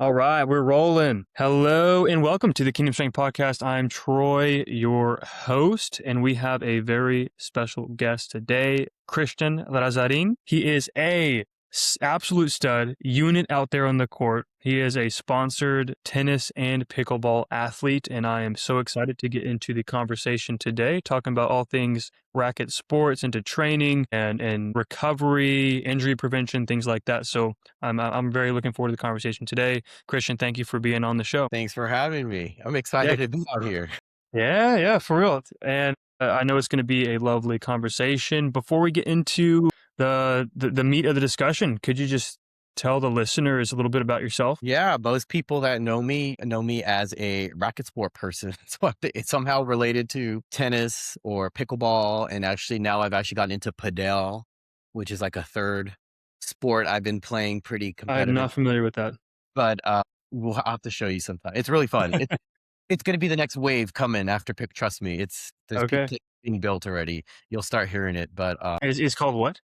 All right, we're rolling. Hello and welcome to the Kingdom Strength Podcast. I'm Troy, your host, and we have a very special guest today, Krystyan Lazarin. He is a absolute stud unit out there on the court. He is a sponsored tennis and pickleball athlete, and I am so excited to get into the conversation today, talking about all things racket sports, into training and recovery, injury prevention, things like that. So I'm very looking forward to the conversation today. Krystyan, thank you for being on the show. Thanks for having me. I'm Yeah, excited to be out here. yeah, for real. And I know it's going to be a lovely conversation. Before we get into the meat of the discussion, could you just tell the listeners a little bit about yourself? Yeah, most people that know me as a racket sport person. So it's somehow related to tennis or pickleball. And actually now I've actually gotten into padel, which is like a third sport I've been playing pretty I'm competitive. not familiar with that. But I'll have to show you sometime. It's really fun. It's going to be the next wave coming after pick. Trust me, there's Okay. people being built already. You'll start hearing it. But It's called what?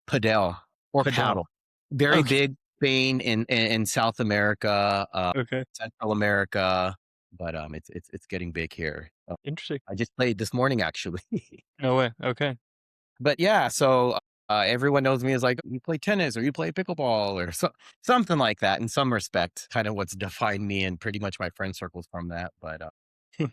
padel or Padel. paddle. Very Okay. big Spain in South America, Okay. Central America, but it's getting big here. Interesting. I just played this morning actually. No way. Okay. But yeah, so everyone knows me as like you play tennis or you play pickleball or something like that in some respect. Kind of what's defined me and pretty much my friend circles from that. But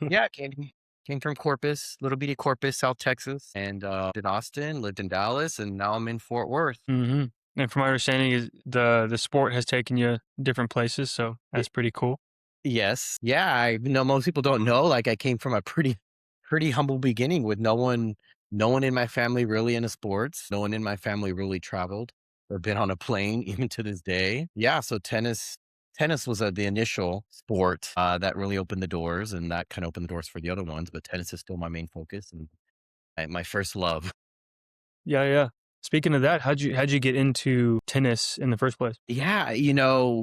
yeah, came from Corpus, little bitty Corpus, South Texas, and in Austin, lived in Dallas, and now I'm in Fort Worth. hmm And from my understanding, is the sport has taken you different places, so that's pretty cool. Yes. Yeah, I know most people don't know, like, I came from a pretty humble beginning with no one in my family really into sports. No one in my family really traveled or been on a plane even to this day. Yeah, so tennis was, the initial sport, that really opened the doors, and that kinda opened the doors for the other ones, but tennis is still my main focus and my first love. Yeah. Speaking of that, how'd you get into tennis in the first place? Yeah,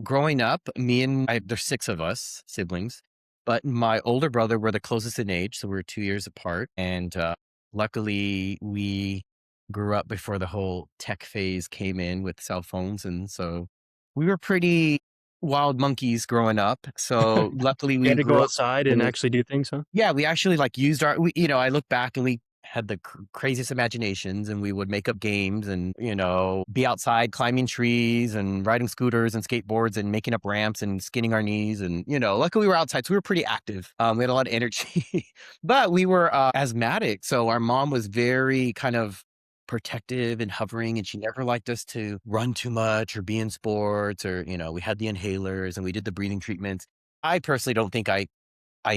growing up, there's 6 of us siblings, but my older brother, we're the closest in age, so we're 2 years apart, and, luckily, we grew up before the whole tech phase came in with cell phones, and so we were pretty wild monkeys growing up, so luckily You we had to go grew up outside and actually do things, huh? yeah, we actually, like, used I look back and we had the craziest imaginations, and we would make up games and, be outside climbing trees and riding scooters and skateboards and making up ramps and skinning our knees and, luckily we were outside, so we were pretty active. We had a lot of energy, but we were, asthmatic, so our mom was very kind of protective and hovering, and she never liked us to run too much or be in sports or, we had the inhalers and we did the breathing treatments. I personally don't think I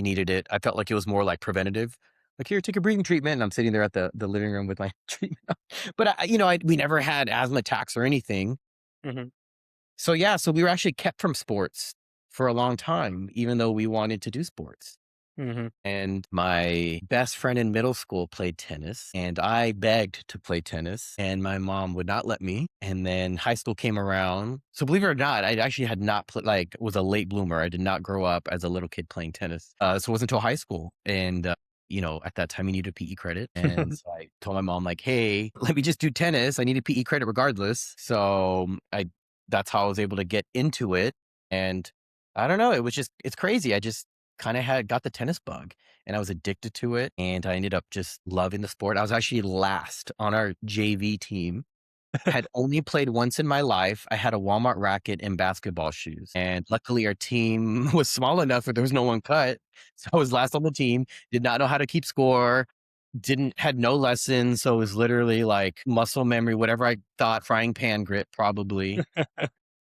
needed it. I felt like it was more like preventative. Like, here, take a breathing treatment. And I'm sitting there at the living room with my treatment. But we never had asthma attacks or anything. Mhm. So yeah, so we were actually kept from sports for a long time, even though we wanted to do sports. Mhm. And my best friend in middle school played tennis, and I begged to play tennis, and my mom would not let me. And then high school came around. So believe it or not, I actually had not played, like, was a late bloomer. I did not grow up as a little kid playing tennis. So it wasn't until high school. And, at that time, you needed PE credit. And so I told my mom, like, hey, let me just do tennis. I needed PE credit regardless. So that's how I was able to get into it. And I don't know, it's crazy. I just kind of got the tennis bug, and I was addicted to it, and I ended up just loving the sport. I was actually last on our JV team. Had only played once in my life. I had a Walmart racket and basketball shoes, and luckily our team was small enough that there was no one cut. So I was last on the team, did not know how to keep score, had no lessons, so it was literally like muscle memory, whatever I thought, frying pan grip probably.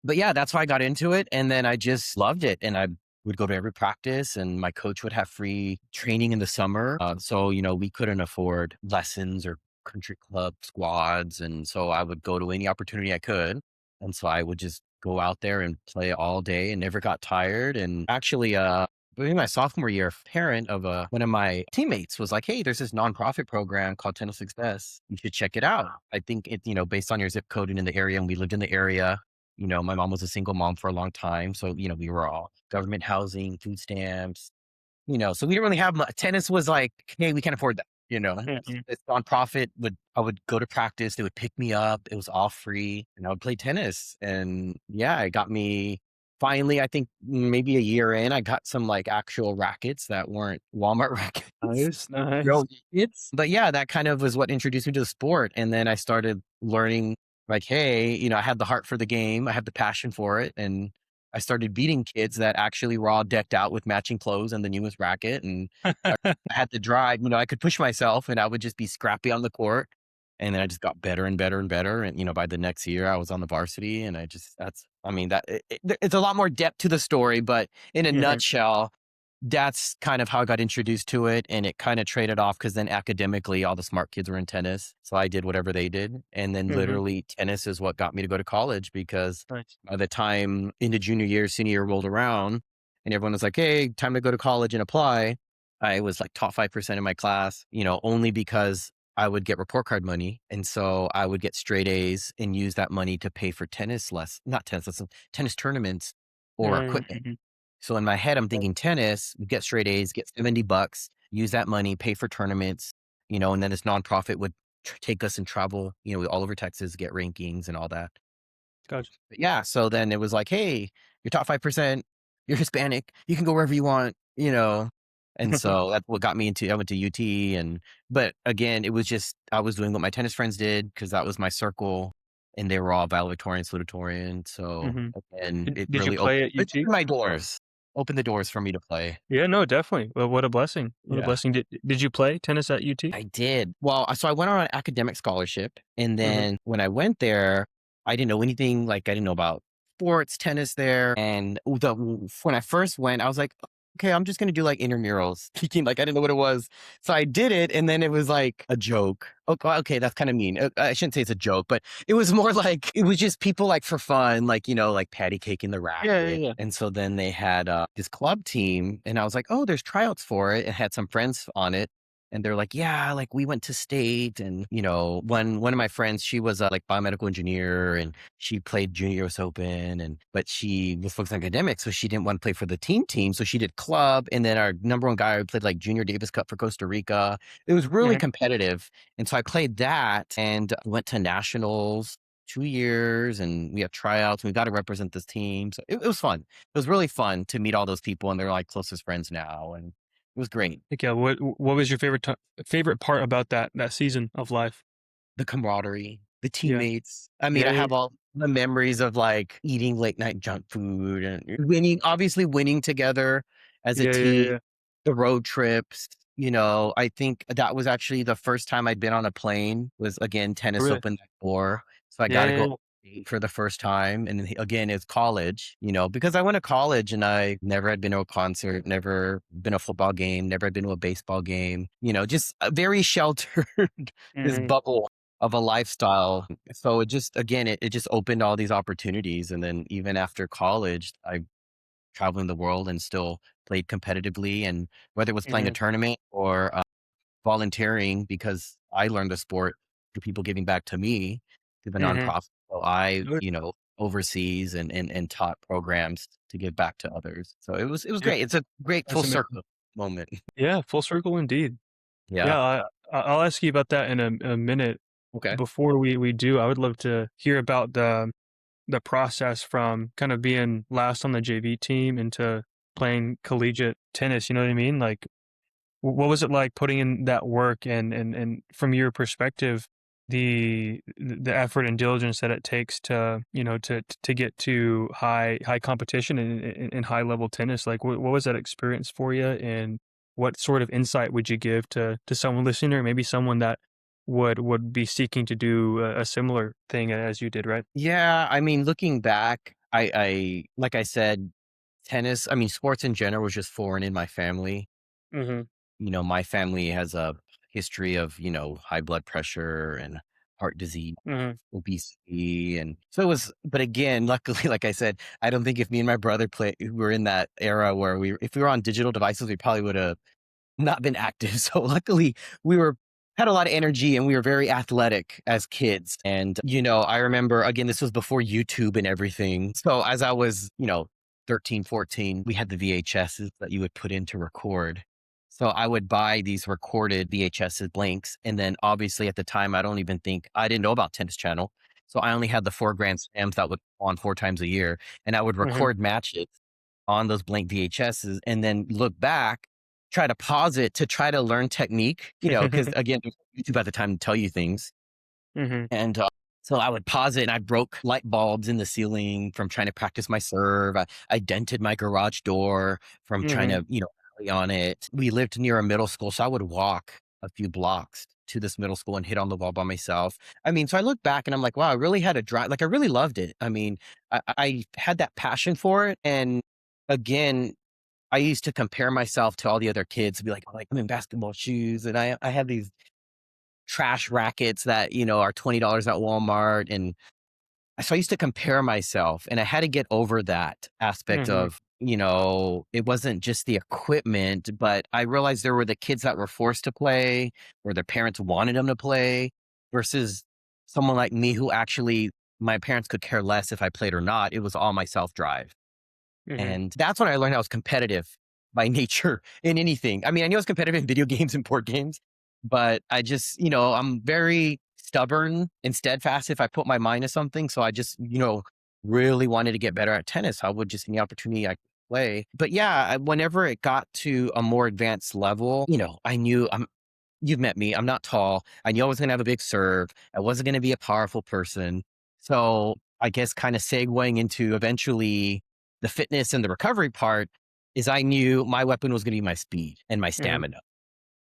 But yeah, that's why I got into it, and then I just loved it, and I would go to every practice, and my coach would have free training in the summer. So, we couldn't afford lessons or country club squads, and so I would go to any opportunity I could. And so I would just go out there and play all day and never got tired. And actually, during my sophomore year, a parent of one of my teammates was like, "Hey, there's this nonprofit program called Tennis Success. You should check it out. I think based on your zip code and in the area." And we lived in the area. My mom was a single mom for a long time. So, we were all government housing, food stamps, so we didn't really have much. Tennis was like, hey, we can't afford that. Mhm. This nonprofit I would go to practice. They would pick me up. It was all free, and I would play tennis. And yeah, it got me. finally, I think maybe a year in, I got some like actual rackets that weren't Walmart rackets. Nice, nice. Real rackets. But yeah, that kind of was what introduced me to the sport. And then I started learning like, hey, I had the heart for the game. I had the passion for it. And I started beating kids that actually were all decked out with matching clothes and the newest racket. And I had the drive, I could push myself and I would just be scrappy on the court. And then I just got better and better and better. And, by the next year I was on the varsity and it's a lot more depth to the story, but in a Mhm, nutshell, that's kind of how I got introduced to it. And it kind of traded off because then academically, all the smart kids were in tennis. So I did whatever they did. And then mhm. literally tennis is what got me to go to college because Nice. by the time into junior year, senior year rolled around and everyone was like, hey, time to go to college and apply. I was like top 5% in my class, only because I would get report card money. And so I would get straight A's and use that money to pay for not tennis lessons, tennis tournaments or equipment. Mhm. So in my head, I'm thinking tennis, get straight A's, get $70, use that money, pay for tournaments, and then this nonprofit would take us and travel, all over Texas, get rankings and all that. Gotcha. But yeah. So then it was like, hey, you're top 5%, you're Hispanic, you can go wherever you want. And so that's what got me I went to UT but again, it was just, I was doing what my tennis friends did because that was my circle and they were all valedictorian, salutatorian. So Mhm. again, it Did you really play at UT? opened my doors, opened the doors for me to play. Yeah, no, definitely. Well, what a blessing. What a Yeah. blessing. Did you play tennis at UT? I did. Well, so I went on an academic scholarship. And Mhm. then when I went there, I didn't know anything. Like, I didn't know about sports, tennis there. And when I first went, I was like, okay, I'm just going to do like intramurals. Teaching, like, I didn't know what it was. So I did it. And then it was like a joke. Okay, that's kind of mean. I shouldn't say it's a joke, but it was more like, it was just people like for fun, like, like patty cake in the Yeah, racket. yeah, And so then they had this club team. And I was like, oh, there's tryouts for it. And had some friends on it. And they're like, yeah, like we went to state and, one of my friends, she was a like biomedical engineer and she played junior US Open but she was focused on academics. So she didn't want to play for the team. So she did club. And then our number one guy played like junior Davis Cup for Costa Rica. It was yeah. really Mhm. competitive. And so I played that and went to nationals 2 years and we have tryouts and we got to represent this team. So it was fun. It was really fun to meet all those people and they're like closest friends now. And it was great. Like, yeah, what was your favorite part about that season of life? The camaraderie, the Yeah. teammates. I mean, Yeah, I yeah, have all the memories of, like, eating late night junk food and winning together as a yeah, yeah, team, yeah. the road trips, I think that was actually the first time I'd been on a plane was, again, Oh, tennis really? opened that door, so I Yeah, got to yeah, go yeah. for the first time, and then again, it's college, because I went to college and I never had been to a concert, never been to a football game, never had been to a baseball game, just a very sheltered this Mhm, bubble of a lifestyle. So it just again, it just opened all these opportunities. And then even after college, I traveling the world and still played competitively. And whether it was playing a mhm, tournament or volunteering, because I learned the sport through people giving back to me through the mhm. nonprofit. So I, Good. overseas and taught programs to give back to others. So it was Yeah, great. It's a great full that's amazing. circle moment. Yeah, full circle indeed. Yeah. Yeah, I'll ask you about that in a minute. Okay. Before we do, I would love to hear about the process from kind of being last on the JV team into playing collegiate tennis, you know what I mean? Like, what was it like putting in that work and from your perspective, the effort and diligence that it takes to, to get to high competition in high level tennis? Like, what was that experience for you, and what sort of insight would you give to someone listening, or maybe someone that would be seeking to do a similar thing as you did, right? Yeah. I mean, looking back, like I said, tennis, I mean, sports in general was just foreign in my family. Mhm, My family has a history of, high blood pressure and heart disease, mhm, obesity. And so it was, but again, luckily, like I said, I don't think if me and my brother were in that era where if we were on digital devices, we probably would have not been active. So luckily we had a lot of energy and we were very athletic as kids. And, I remember again, this was before YouTube and everything. So as I was, 13, 14, we had the VHSs that you would put in to record. So I would buy these recorded VHSs blanks. And then obviously at the time, I didn't know about Tennis Channel. So I only had the 4 Grand Slams that would go on 4 times a year, and I would Mhm. record matches on those blank VHSs and then look back, try to pause it to try to learn technique, because again, there's no YouTube at the time to tell you things. Mhm. And so I would pause it and I broke light bulbs in the ceiling from trying to practice my serve. I dented my garage door from trying Mhm. to, rally on it. We lived near a middle school, so I would walk a few blocks to this middle school and hit on the ball by myself. I mean, so I look back and I'm like, wow, I really had a drive. Like, I really loved it. I mean, I had that passion for it. And again, I used to compare myself to all the other kids, be like, I'm in basketball shoes, and I have these trash rackets that, are $20 at Walmart. And so I used to compare myself, and I had to get over that aspect Mhm. of, it wasn't just the equipment, but I realized there were the kids that were forced to play or their parents wanted them to play versus someone like me who actually my parents could care less if I played or not. It was all my self drive. Mhm. And that's when I learned I was competitive by nature in anything. I mean, I knew I was competitive in video games and board games, but I just, I'm very stubborn and steadfast if I put my mind to something. So I just, really wanted to get better at tennis. I would just, any opportunity I could play. But yeah, whenever it got to a more advanced level, I knew you've met me. I'm not tall. I knew I was going to have a big serve. I wasn't going to be a powerful person. So I guess kind of segueing into eventually the fitness and the recovery part is I knew my weapon was going to be my speed and my Mhm. stamina.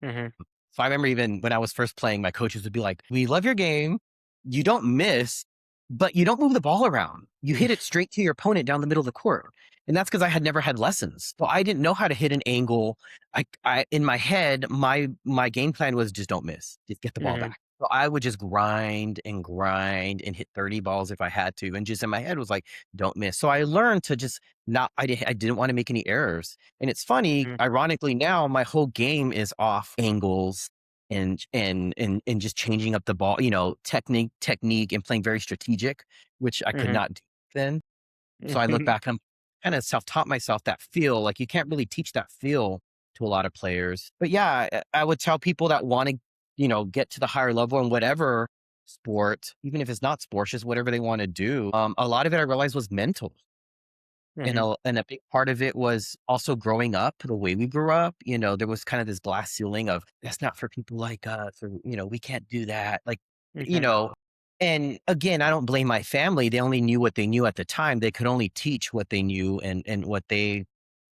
Mhm. So I remember even when I was first playing, my coaches would be like, "We love your game. You don't miss, but you don't move the ball around. You hit it straight to your opponent down the middle of the court." And that's because I had never had lessons. So I didn't know how to hit an angle. I in my head, my game plan was just don't miss. Just get the ball Mhm. back. So I would just grind and hit 30 balls if I had to. And just in my head was like, don't miss. So I learned to just not, I didn't want to make any errors. And it's funny, Mhm. ironically, now my whole game is off angles and just changing up the ball, technique and playing very strategic, which I could Mhm. not do then. So I look Mhm. back and I'm kind of self-taught myself that feel. Like you can't really teach that feel to a lot of players. But yeah, I would tell people that want to, get to the higher level in whatever sport, even if it's not sports, just whatever they want to do. A lot of it I realized was mental. And Mhm. a big part of it was also growing up the way we grew up. There was kind of this glass ceiling of that's not for people like us, or we can't do that. Like, you Mhm. know, and again, I don't blame my family. They only knew what they knew at the time. They could only teach what they knew and what they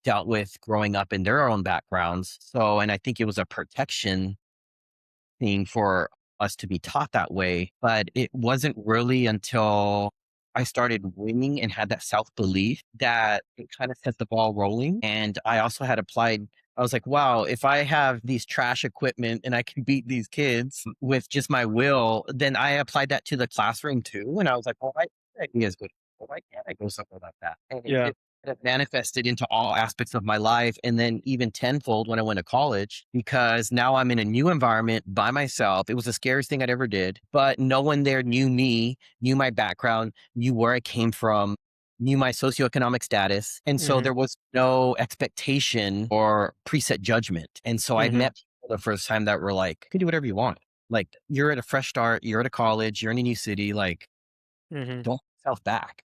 dealt with growing up in their own backgrounds. So, and I think it was a protection thing for us to be taught that way. But it wasn't really until I started winning and had that self belief that it kind of set the ball rolling. And I also had applied. I was like, wow, if I have these trash equipment and I can beat these kids with just my will, then I applied that to the classroom too. And I was like, oh, that idea is good. Why can't I go somewhere like that? And Yeah. it manifested into all aspects of my life. And then even tenfold when I went to college, because now I'm in a new environment by myself. It was the scariest thing I'd ever did, but no one there knew me, knew my background, knew where I came from, knew my socioeconomic status. And so Mhm. there was no expectation or preset judgment. And so I Mhm. met people the first time that were like, you can do whatever you want. Like, you're at a fresh start, you're at a college, you're in a new city, like, Mhm. don't hold yourself back.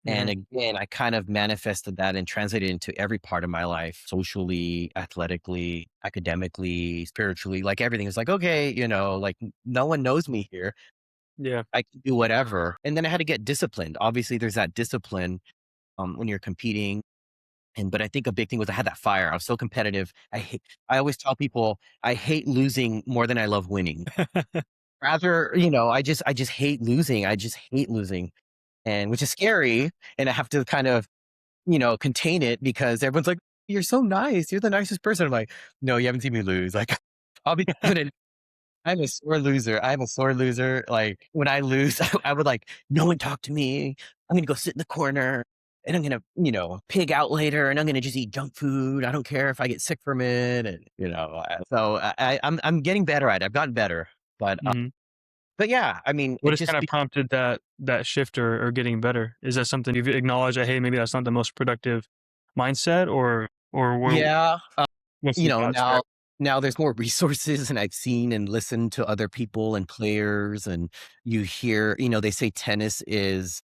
And Mhm. again, I kind of manifested that and translated it into every part of my life, socially, athletically, academically, spiritually, like everything. It's like, okay, like no one knows me here. Yeah. I can do whatever. And then I had to get disciplined. Obviously, there's that discipline when you're competing. But I think a big thing was I had that fire. I was so competitive. I always tell people I hate losing more than I love winning. Rather, I just hate losing. I just hate losing. And which is scary. And I have to kind of contain it because everyone's like, "You're so nice. You're the nicest person." I'm like, "No, you haven't seen me lose." Like, I'll be confident. I'm a sore loser. I'm a sore loser. Like when I lose, I would like, no one talk to me. I'm gonna go sit in the corner and I'm gonna, pig out later and I'm gonna just eat junk food. I don't care if I get sick from it. And so I'm getting better at it. I've gotten better. But Mhm. but yeah, I mean, What it has just kind of prompted that shift or getting better? Is that something you've acknowledged that, hey, maybe that's not the most productive mindset, or yeah. what's the thoughts Now there? Now there's more resources, and I've seen and listened to other people and players, and you hear, they say tennis is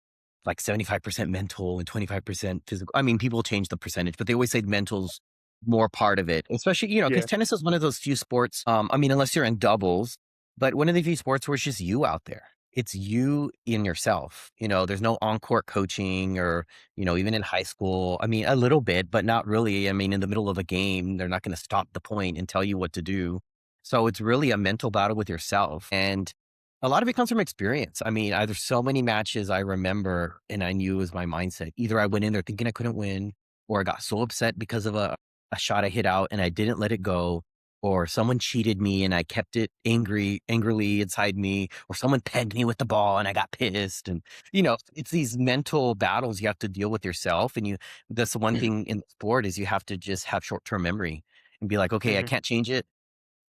like 75% mental and 25% physical. I mean, people change the percentage, but they always say mental's more part of it, especially, because Yeah. tennis is one of those few sports. I mean, unless you're in doubles, but one of the few sports where it's just you out there. It's you in yourself. There's no on-court coaching or even in high school. I mean, a little bit, but not really. I mean, in the middle of a game, they're not going to stop the point and tell you what to do. So it's really a mental battle with yourself. And a lot of it comes from experience. I mean, there's so many matches I remember and I knew it was my mindset. Either I went in there thinking I couldn't win, or I got so upset because of a shot I hit out and I didn't let it go, or someone cheated me and I kept it angrily inside me, or someone pegged me with the ball and I got pissed. And it's these mental battles you have to deal with yourself. And that's the one thing in the sport is you have to just have short-term memory and be like, okay, I Hmm. can't change it.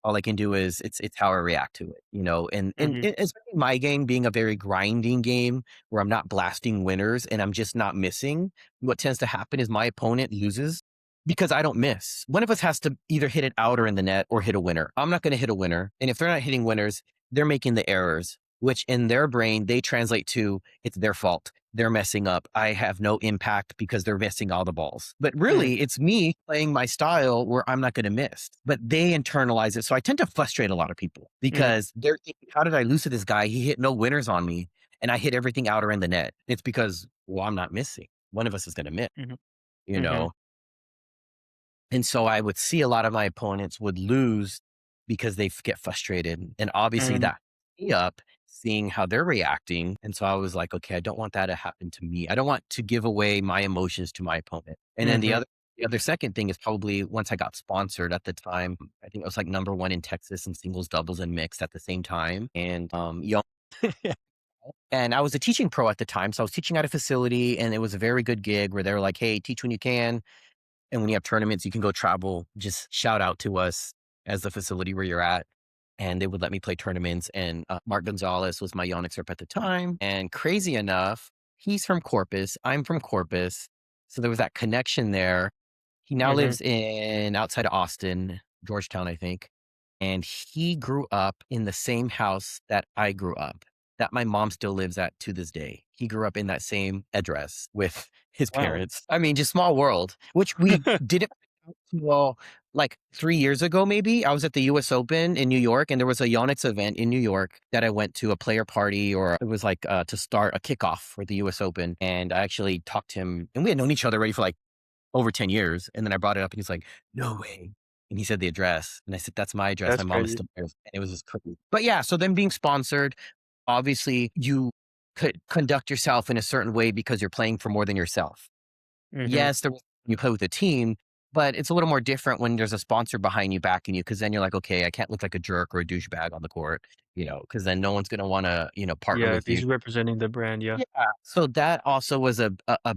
All I can do is it's how I react to it. And Hmm. especially my game being a very grinding game where I'm not blasting winners and I'm just not missing. What tends to happen is my opponent loses because I don't miss. One of us has to either hit it out or in the net or hit a winner. I'm not going to hit a winner. And if they're not hitting winners, they're making the errors, which in their brain, they translate to it's their fault. They're messing up. I have no impact because they're missing all the balls. But Hmm. really, it's me playing my style where I'm not going to miss. But they internalize it. So I tend to frustrate a lot of people Hmm. because they're thinking, how did I lose to this guy? He hit no winners on me and I hit everything out or in the net. It's because, well, I'm not missing. One of us is going to miss, Hmm. you Hmm. know? And so I would see a lot of my opponents would lose because get frustrated. And obviously Hmm. that me up seeing how they're reacting. And so I was like, okay, I don't want that to happen to me. I don't want to give away my emotions to my opponent. And then the Hmm. other the other second thing is probably once I got sponsored at the time, I think it was like number one in Texas in singles, doubles, and mixed at the same time. And and I was a teaching pro at the time. So I was teaching at a facility and it was a very good gig where they were like, hey, teach when you can. And when you have tournaments, you can go travel, just shout out to us as the facility where you're at. And they would let me play tournaments. And Mark Gonzalez was my Yonix rep at the time. And crazy enough, he's from Corpus. I'm from Corpus. So there was that connection there. He now Hmm. lives in outside of Austin, Georgetown, I think. And he grew up in the same house that I grew up, that my mom still lives at to this day. He grew up in that same address with his Wow. parents. I mean, just small world, which we didn't well, like 3 years ago, maybe. I was at the US Open in New York, and there was a Yonix event in New York that I went to a player party, or it was like to start a kickoff for the US Open. And I actually talked to him, and we had known each other already for like over 10 years. And then I brought it up and he's like, no way. And he said the address. And I said, that's my address. That's My mom is crazy. still there. And it was just crazy. But yeah, so then being sponsored, obviously you could conduct yourself in a certain way because you're playing for more than yourself. Hmm. Yes, you play with a team, but it's a little more different when there's a sponsor behind you backing you. Cause then you're like, okay, I can't look like a jerk or a douchebag on the court, cause then no one's going to want to, partner Yeah, with if he's you. representing the brand, yeah. Yeah. So that also was a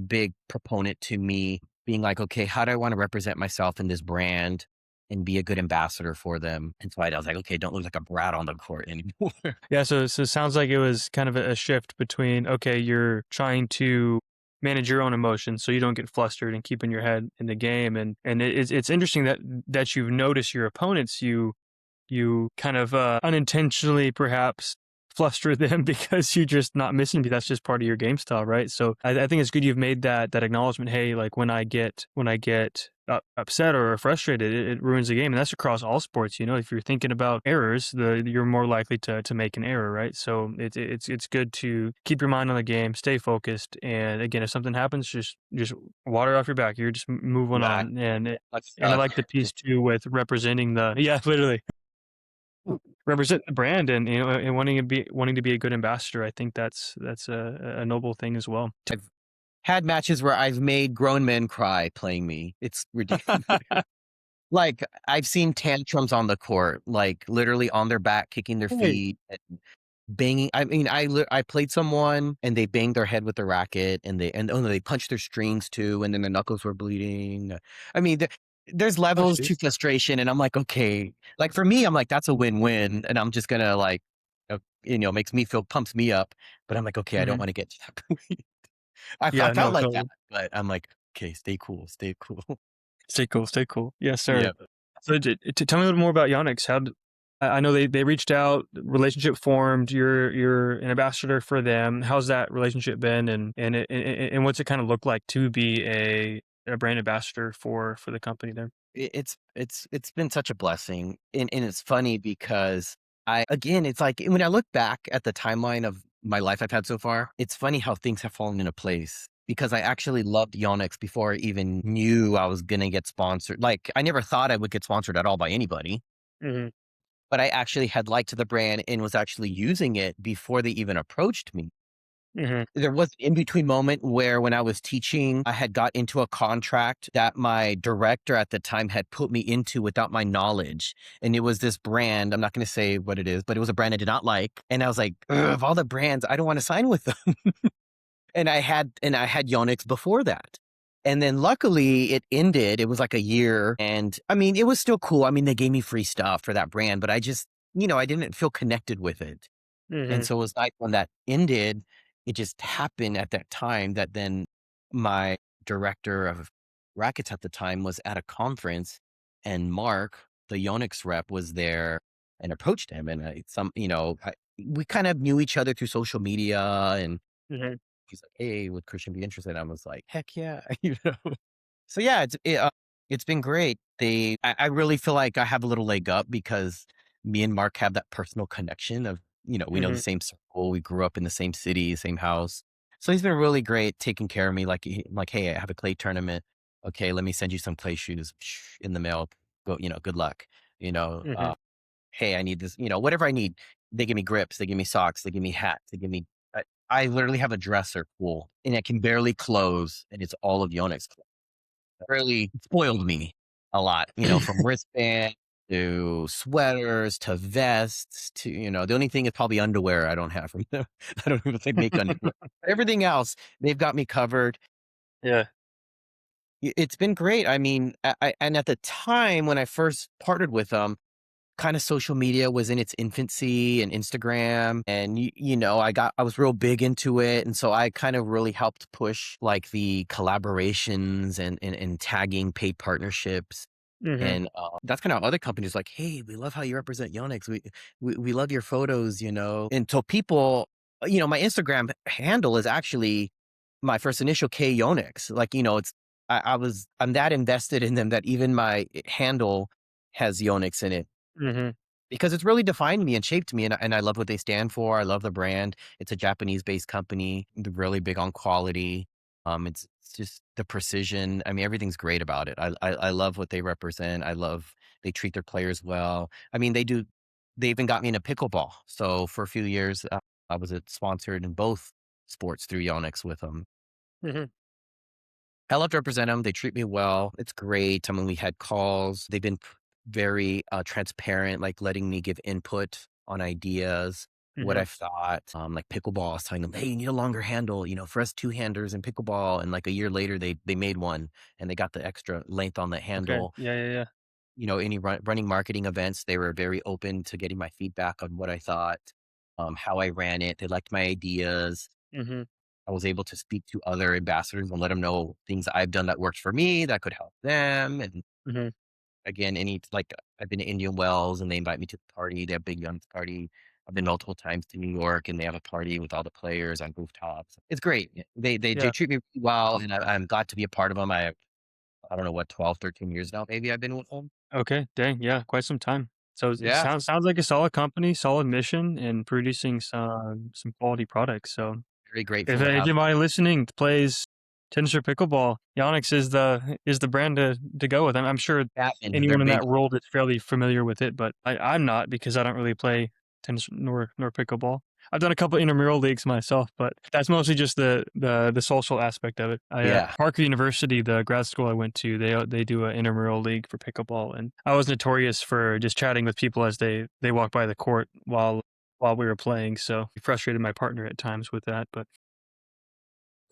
big proponent to me being like, okay, how do I want to represent myself in this brand and be a good ambassador for them? And so I was like, okay, don't look like a brat on the court anymore. Yeah, so it sounds like it was kind of a shift between, okay, you're trying to manage your own emotions so you don't get flustered and keeping your head in the game. And it's interesting that you've noticed your opponents, you kind of unintentionally perhaps fluster them because you're just not missing. That's just part of your game style, right? So I think it's good you've made that acknowledgement. Hey, like when I get upset or frustrated, it ruins the game, and that's across all sports. If you're thinking about errors, you're more likely to make an error, right? So it's good to keep your mind on the game, stay focused, and again, if something happens, just water off your back. You're just moving Yeah. on, and Like, and I like the piece too with representing the yeah, literally represent the brand and wanting to be a good ambassador. I think that's a noble thing as well. I've had matches where I've made grown men cry playing me. It's ridiculous. Like I've seen tantrums on the court, like literally on their back, kicking their Hey. feet, banging. I mean, I played someone and they banged their head with the racket and oh, no, they punched their strings too, and then their knuckles were bleeding. I mean, there's Oh, levels to jeez. frustration, and I'm like, okay, like for me, I'm like, that's a win-win, and I'm just gonna like, makes me feel pumps me up, but I'm like, okay, I don't Mhm. want to get to that point. I Yeah, felt no, like that, totally. but I'm like, okay, stay cool, stay cool. Stay cool, stay cool. Yes, sir. Yeah. So tell me a little more about Yonix. I know they reached out, relationship formed. You're an ambassador for them. How's that relationship been, and what's it kind of look like to be a brand ambassador for the company there? It's been such a blessing, and it's funny because it's like when I look back at the timeline of my life I've had so far, it's funny how things have fallen into place because I actually loved Yonix before I even knew I was gonna get sponsored. Like, I never thought I would get sponsored at all by anybody, Hmm. but I actually had liked the brand and was actually using it before they even approached me. Hmm. There was an in-between moment where when I was teaching, I had got into a contract that my director at the time had put me into without my knowledge, and it was this brand, I'm not gonna say what it is, but it was a brand I did not like, and I was like, "Ugh, of all the brands, I don't wanna sign with them." And I had Yonix before that. And then luckily it ended, it was like a year, and, I mean, it was still cool, I mean, they gave me free stuff for that brand, but I just, I didn't feel connected with it. And Hmm. so it was like when that ended, it just happened at that time that then my director of Rackets at the time was at a conference, and Mark, the Yonix rep, was there and approached him. And we kind of knew each other through social media. And Hmm. he's like, "Hey, would Christian be interested?" I was like, "Heck yeah." So yeah, it's been great. I really feel like I have a little leg up because me and Mark have that personal connection of, we know the Hmm. same circle, we grew up in the same city, same house. So he's been really great taking care of me. Like, like, "Hey, I have a clay tournament. Okay, let me send you some clay shoes in the mail. Go, good luck. You know, Hmm. uh, hey, I need this. Whatever I need. They give me grips, they give me socks, they give me hats, they give me. I literally have a dresser full, and it can barely close, and it's all of Yonex really spoiled me a lot, from wristband to sweaters to vests to, the only thing is probably underwear I don't have from them. I don't even think they make underwear. Everything else, they've got me covered. Yeah. It's been great. I mean, and at the time when I first partnered with them, kind of social media was in its infancy and Instagram, and I was real big into it, and so I kind of really helped push like the collaborations and tagging paid partnerships. Hmm. And that's kind of other companies like, "Hey, we love how you represent Yonex. We love your photos." And so people, my Instagram handle is actually my first initial K Yonex. Like, I'm that invested in them that even my handle has Yonex in it Hmm. because it's really defined me and shaped me, and I love what they stand for. I love the brand. It's a Japanese-based company. They're really big on quality. It's just the precision. I mean, everything's great about it. I love what they represent. I love they treat their players well. I mean, they do. They even got me into pickleball. So for a few years, I was sponsored in both sports through Yonex with them. Hmm. I love to represent them. They treat me well. It's great. I mean, we had calls. They've been very transparent, like letting me give input on ideas, what Hmm. I've thought. Like pickleball, I was telling them, "Hey, you need a longer handle, for us two-handers in pickleball." And like a year later, they made one and they got the extra length on the Okay. handle. Yeah. Yeah. Any running marketing events, they were very open to getting my feedback on what I thought, how I ran it. They liked my ideas. Yeah. Hmm. I was able to speak to other ambassadors and let them know things I've done that worked for me that could help them. And Hmm. again, I've been to Indian Wells and they invite me to the party. They have a big young party. I've been multiple times to New York and they have a party with all the players on rooftops. It's great. They Yeah. treat me really well, and I'm glad to be a part of them. I don't know what 12, 13 years now. Maybe I've been with them. Okay. Dang. Yeah. Quite some time. So it Yeah, sounds like a solid company, solid mission, and producing some quality products. So very if grateful to have. anybody listening plays tennis or pickleball, Yonix is the brand to go with. I'm sure That, and they're anyone in big. that world is fairly familiar with it, but I'm not because I don't really play tennis nor pickleball. I've done a couple intramural leagues myself, but that's mostly just the social aspect of it. Yeah. Parker University, the grad school I went to, they do an intramural league for pickleball, and I was notorious for just chatting with people as they walk by the court while we were playing. So it frustrated my partner at times with that, but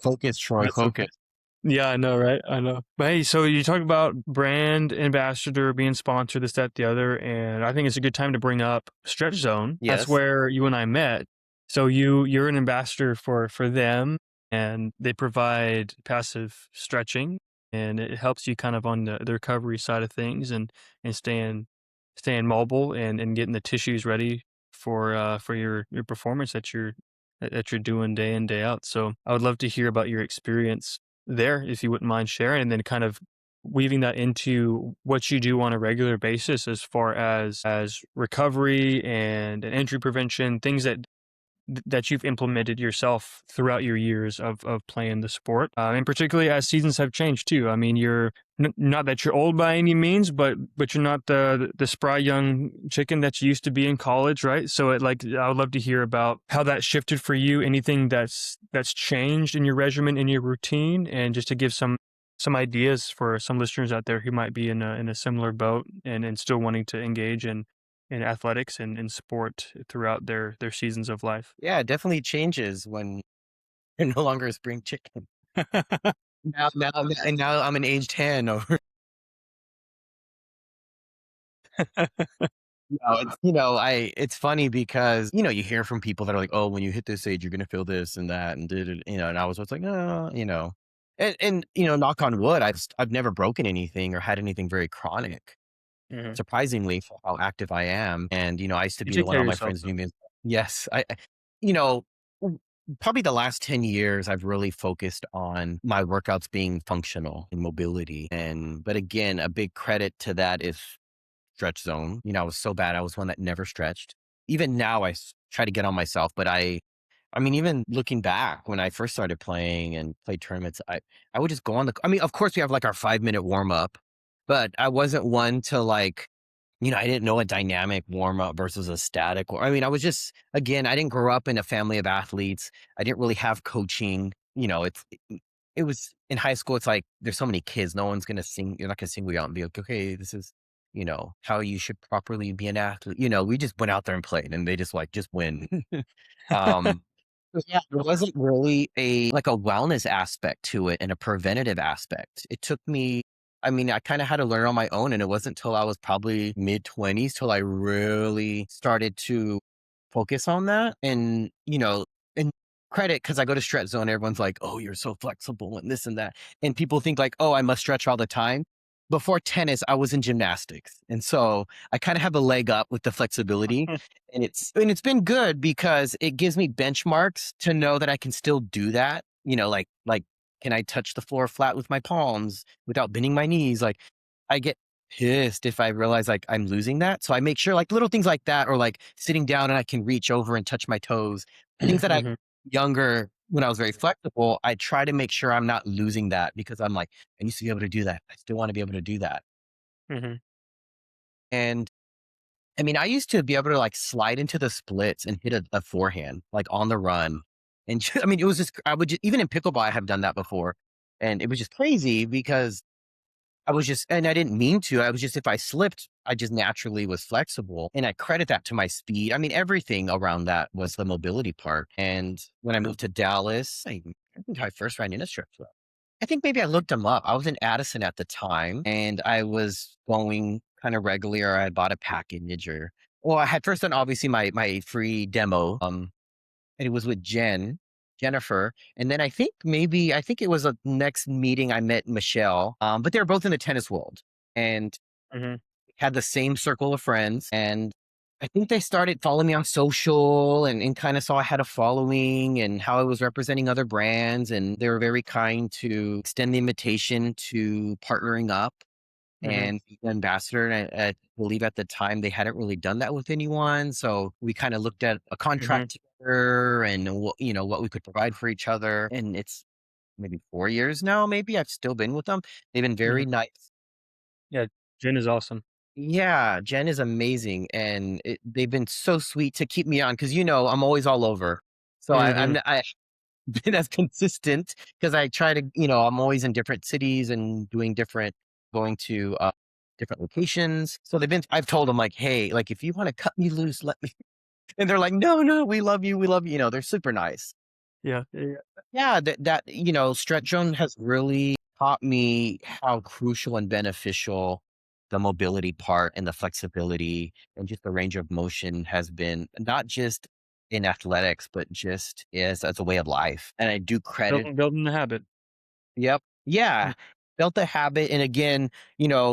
Focus, Troy, that's okay. focus. Yeah, I know, right? I know. But hey, so you talk about brand ambassador being sponsored, this, that, the other, and I think it's a good time to bring up Stretch Zone. That's Yes. where you and I met. So you're an ambassador for them, and they provide passive stretching. and it helps you kind of on the recovery side of things and staying mobile and getting the tissues ready for your performance that you're doing day in day out. So I would love to hear about your experience there if you wouldn't mind sharing, and then kind of weaving that into what you do on a regular basis as far as recovery and injury prevention, things that you've implemented yourself throughout your years of playing the sport, and particularly as seasons have changed too. I mean, you're not that you're old by any means, but you're not the spry young chicken that you used to be in college, right? So I would love to hear about how that shifted for you, anything that's changed in your regimen, in your routine, and just to give some ideas for some listeners out there who might be in a similar boat and still wanting to engage in athletics and in sport throughout their seasons of life. Yeah, it definitely changes when you're no longer a spring chicken. Now I'm an age 10 or it's funny because, you hear from people that are like, "Oh, when you hit this age, you're gonna feel this and that and and I was just like, "No." And knock on wood, I've never broken anything or had anything very chronic, Mhm. surprisingly for how active I am. And I used to You be the take one care of all my yourself, friends though. knew me as. Yes, you know, probably the last 10 years, I've really focused on my workouts being functional and mobility. But again, a big credit to that is stretch zone. I was so bad. I was one that never stretched. Even now, try to get on myself, but I mean, even looking back when I first started playing and played tournaments, I would just go on I mean, of course we have like our 5-minute warm up, but I wasn't one to I didn't know a dynamic warm up versus a static. I mean, I was just, again, I didn't grow up in a family of athletes. I didn't really have coaching. It was in high school. It's like, there's so many kids. No one's going to sing. You're not going to single you out and be like, okay, this is, how you should properly be an athlete. We just went out there and played and they just win. um, yeah, there wasn't really a wellness aspect to it and a preventative aspect. It took me I mean, I kinda had to learn on my own, and it wasn't till I was probably mid-20s till I really started to focus on that. And credit because I go to stretch zone, everyone's like, "Oh, you're so flexible," and this and that. And people think like, "Oh, I must stretch all the time." Before tennis, I was in gymnastics, and so I kinda have a leg up with the flexibility, and it's been good because it gives me benchmarks to know that I can still do that, like, can I touch the floor flat with my palms without bending my knees? Like, I get pissed if I realize, like, I'm losing that, so I make sure, like, little things like that or, like, sitting down and I can reach over and touch my toes, things that I Mhm, younger when I was very flexible, I try to make sure I'm not losing that because I'm like, "I used to be able to do that. I still wanna be able to do that." mhm. And I mean, I used to be able to like slide into the splits and hit a forehand, like on the run. And I mean, it was just, I would just, even in pickleball, I have done that before. And it was just crazy because and I didn't mean to. I was just, if I slipped, I just naturally was flexible. And I credit that to my speed. I mean, everything around that was the mobility part. And when I moved to Dallas, I think I first ran in a strip club. I think maybe I looked him up. I was in Addison at the time and I was going kind of regularly or I had bought a package I had first done obviously my free demo. And it was with Jennifer. And then I think it was a next meeting I met Michelle. But they were both in the tennis world and Mhm, had the same circle of friends. And I think they started following me on social and kind of saw I had a following and how I was representing other brands. And they were very kind to extend the invitation to partnering up mhm, and be the ambassador. And I believe at the time they hadn't really done that with anyone. So we kind of looked at a mhm, contract together and what we could provide for each other. And it's maybe 4 years now, maybe I've still been with them. They've been mhm. very nice. Yeah, Jen is awesome. Yeah, Jen is amazing, and they've been so sweet to keep me on because I'm always all over. So Mhm, I've been as consistent because I try to, I'm always in different cities and going to different locations. So I've told them like, hey, like if you want to cut me loose, let me. And they're like, no, no, we love you, we love you. They're super nice. yeah, yeah, Yeah, stretch zone has really taught me how crucial and beneficial the mobility part and the flexibility and just the range of motion has been, not just in athletics, but just as a way of life. And I do credit. building the habit. Yep. Mm, Yeah. built a habit. And again,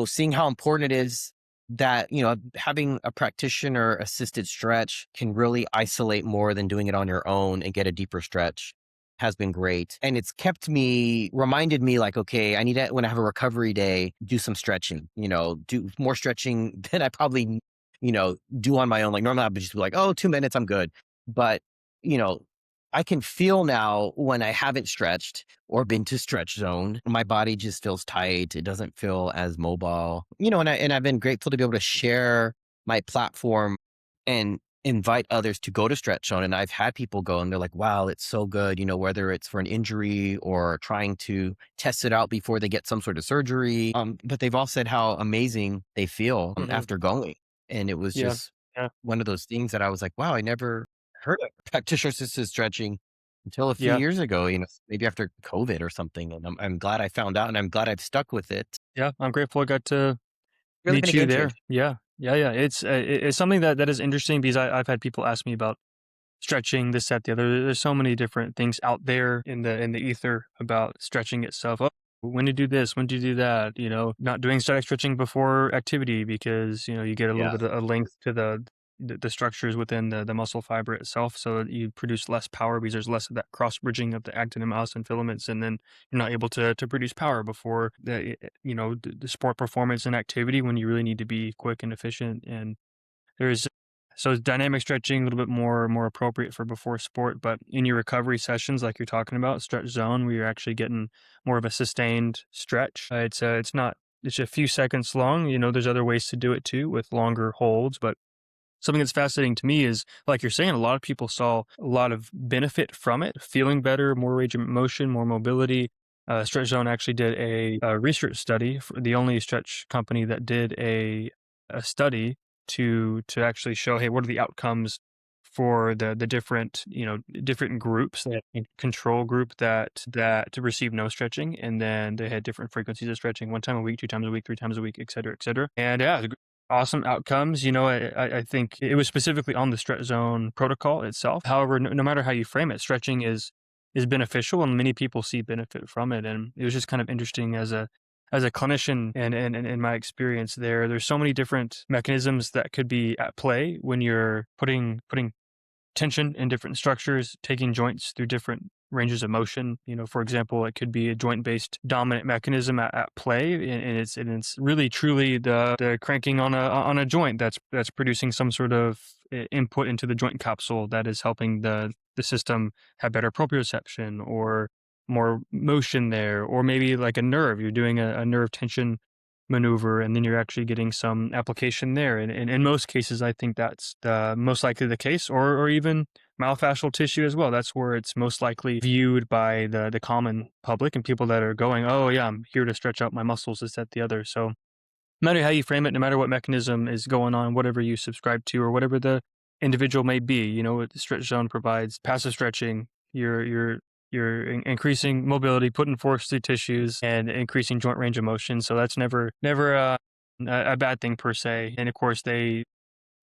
seeing how important it is that, having a practitioner assisted stretch can really isolate more than doing it on your own and get a deeper stretch has been great. And it's reminded me like, okay, I need to, when I have a recovery day, do some stretching, do more stretching than I probably, do on my own. Like normally I would just be like, oh, 2 minutes, I'm good. But, you know, I can feel now when I haven't stretched or been to stretch zone, my body just feels tight. It doesn't feel as mobile, and I've been grateful to be able to share my platform and invite others to go to stretch zone. And I've had people go and they're like, wow, it's so good, whether it's for an injury or trying to test it out before they get some sort of surgery. But they've all said how amazing they feel Hmm. after going. And it was Yeah. just Yeah. one of those things that I was like, wow, I never heard of practitioner assisted stretching until a few Yeah. years ago, maybe after COVID or something. And I'm glad I found out and I'm glad I've stuck with it. Yeah. I'm grateful I got to Really been meet a you game there. changer. Yeah. Yeah. Yeah. It's something that is interesting because I've had people ask me about stretching, this, that, the other. There's so many different things out there in the ether about stretching itself. Oh, when to do this, when to do that, not doing static stretching before activity because, you get a little Yeah. bit of length to the structures within the muscle fiber itself so that you produce less power because there's less of that cross bridging of the actin and myosin filaments and then you're not able to produce power before the sport performance and activity when you really need to be quick and efficient. And there's so dynamic stretching a little bit more appropriate for before sport, but in your recovery sessions, like you're talking about, stretch zone, where you're actually getting more of a sustained stretch. It's not it's a few seconds long. There's other ways to do it too with longer holds, but something that's fascinating to me is, like you're saying, a lot of people saw a lot of benefit from it, feeling better, more range of motion, more mobility. Stretch Zone actually did a research study, for the only stretch company that did a study to actually show, hey, what are the outcomes for the different different groups, that control group that to receive no stretching, and then they had different frequencies of stretching, 1 time a week, 2 times a week, 3 times a week, et cetera, et cetera. And yeah, awesome outcomes. I think it was specifically on the stretch zone protocol itself. However, no matter how you frame it, stretching is beneficial, and many people see benefit from it. And it was just kind of interesting as a clinician, and in my experience there's so many different mechanisms that could be at play when you're putting tension in different structures, taking joints through different ranges of motion. For example, it could be a joint-based dominant mechanism at play, and it's really truly the cranking on a joint that's producing some sort of input into the joint capsule that is helping the system have better proprioception or more motion there, or maybe like a nerve. You're doing a nerve tension maneuver and then you're actually getting some application there, and in most cases I think that's the most likely the case, or even myofascial tissue as well. That's where it's most likely viewed by the common public and people that are going, oh yeah, I'm here to stretch out my muscles, this, that, the other. So no matter how you frame it, no matter what mechanism is going on, whatever you subscribe to or whatever the individual may be, what the stretch zone provides passive stretching. You're increasing mobility, putting force through tissues, and increasing joint range of motion. So that's never a bad thing per se. And of course, they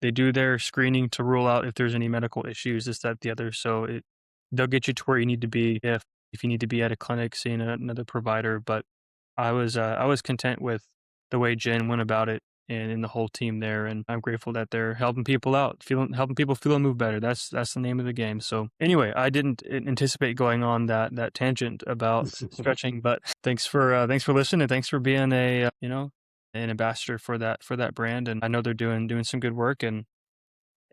do their screening to rule out if there's any medical issues, this, that, the other. So they'll get you to where you need to be if you need to be at a clinic seeing another provider. But I was content with the way Jen went about it and the whole team there, and I'm grateful that they're helping people out, helping people feel and move better. That's the name of the game. So anyway, I didn't anticipate going on that tangent about stretching, but thanks for listening, and thanks for being an ambassador for that brand, and I know they're doing some good work and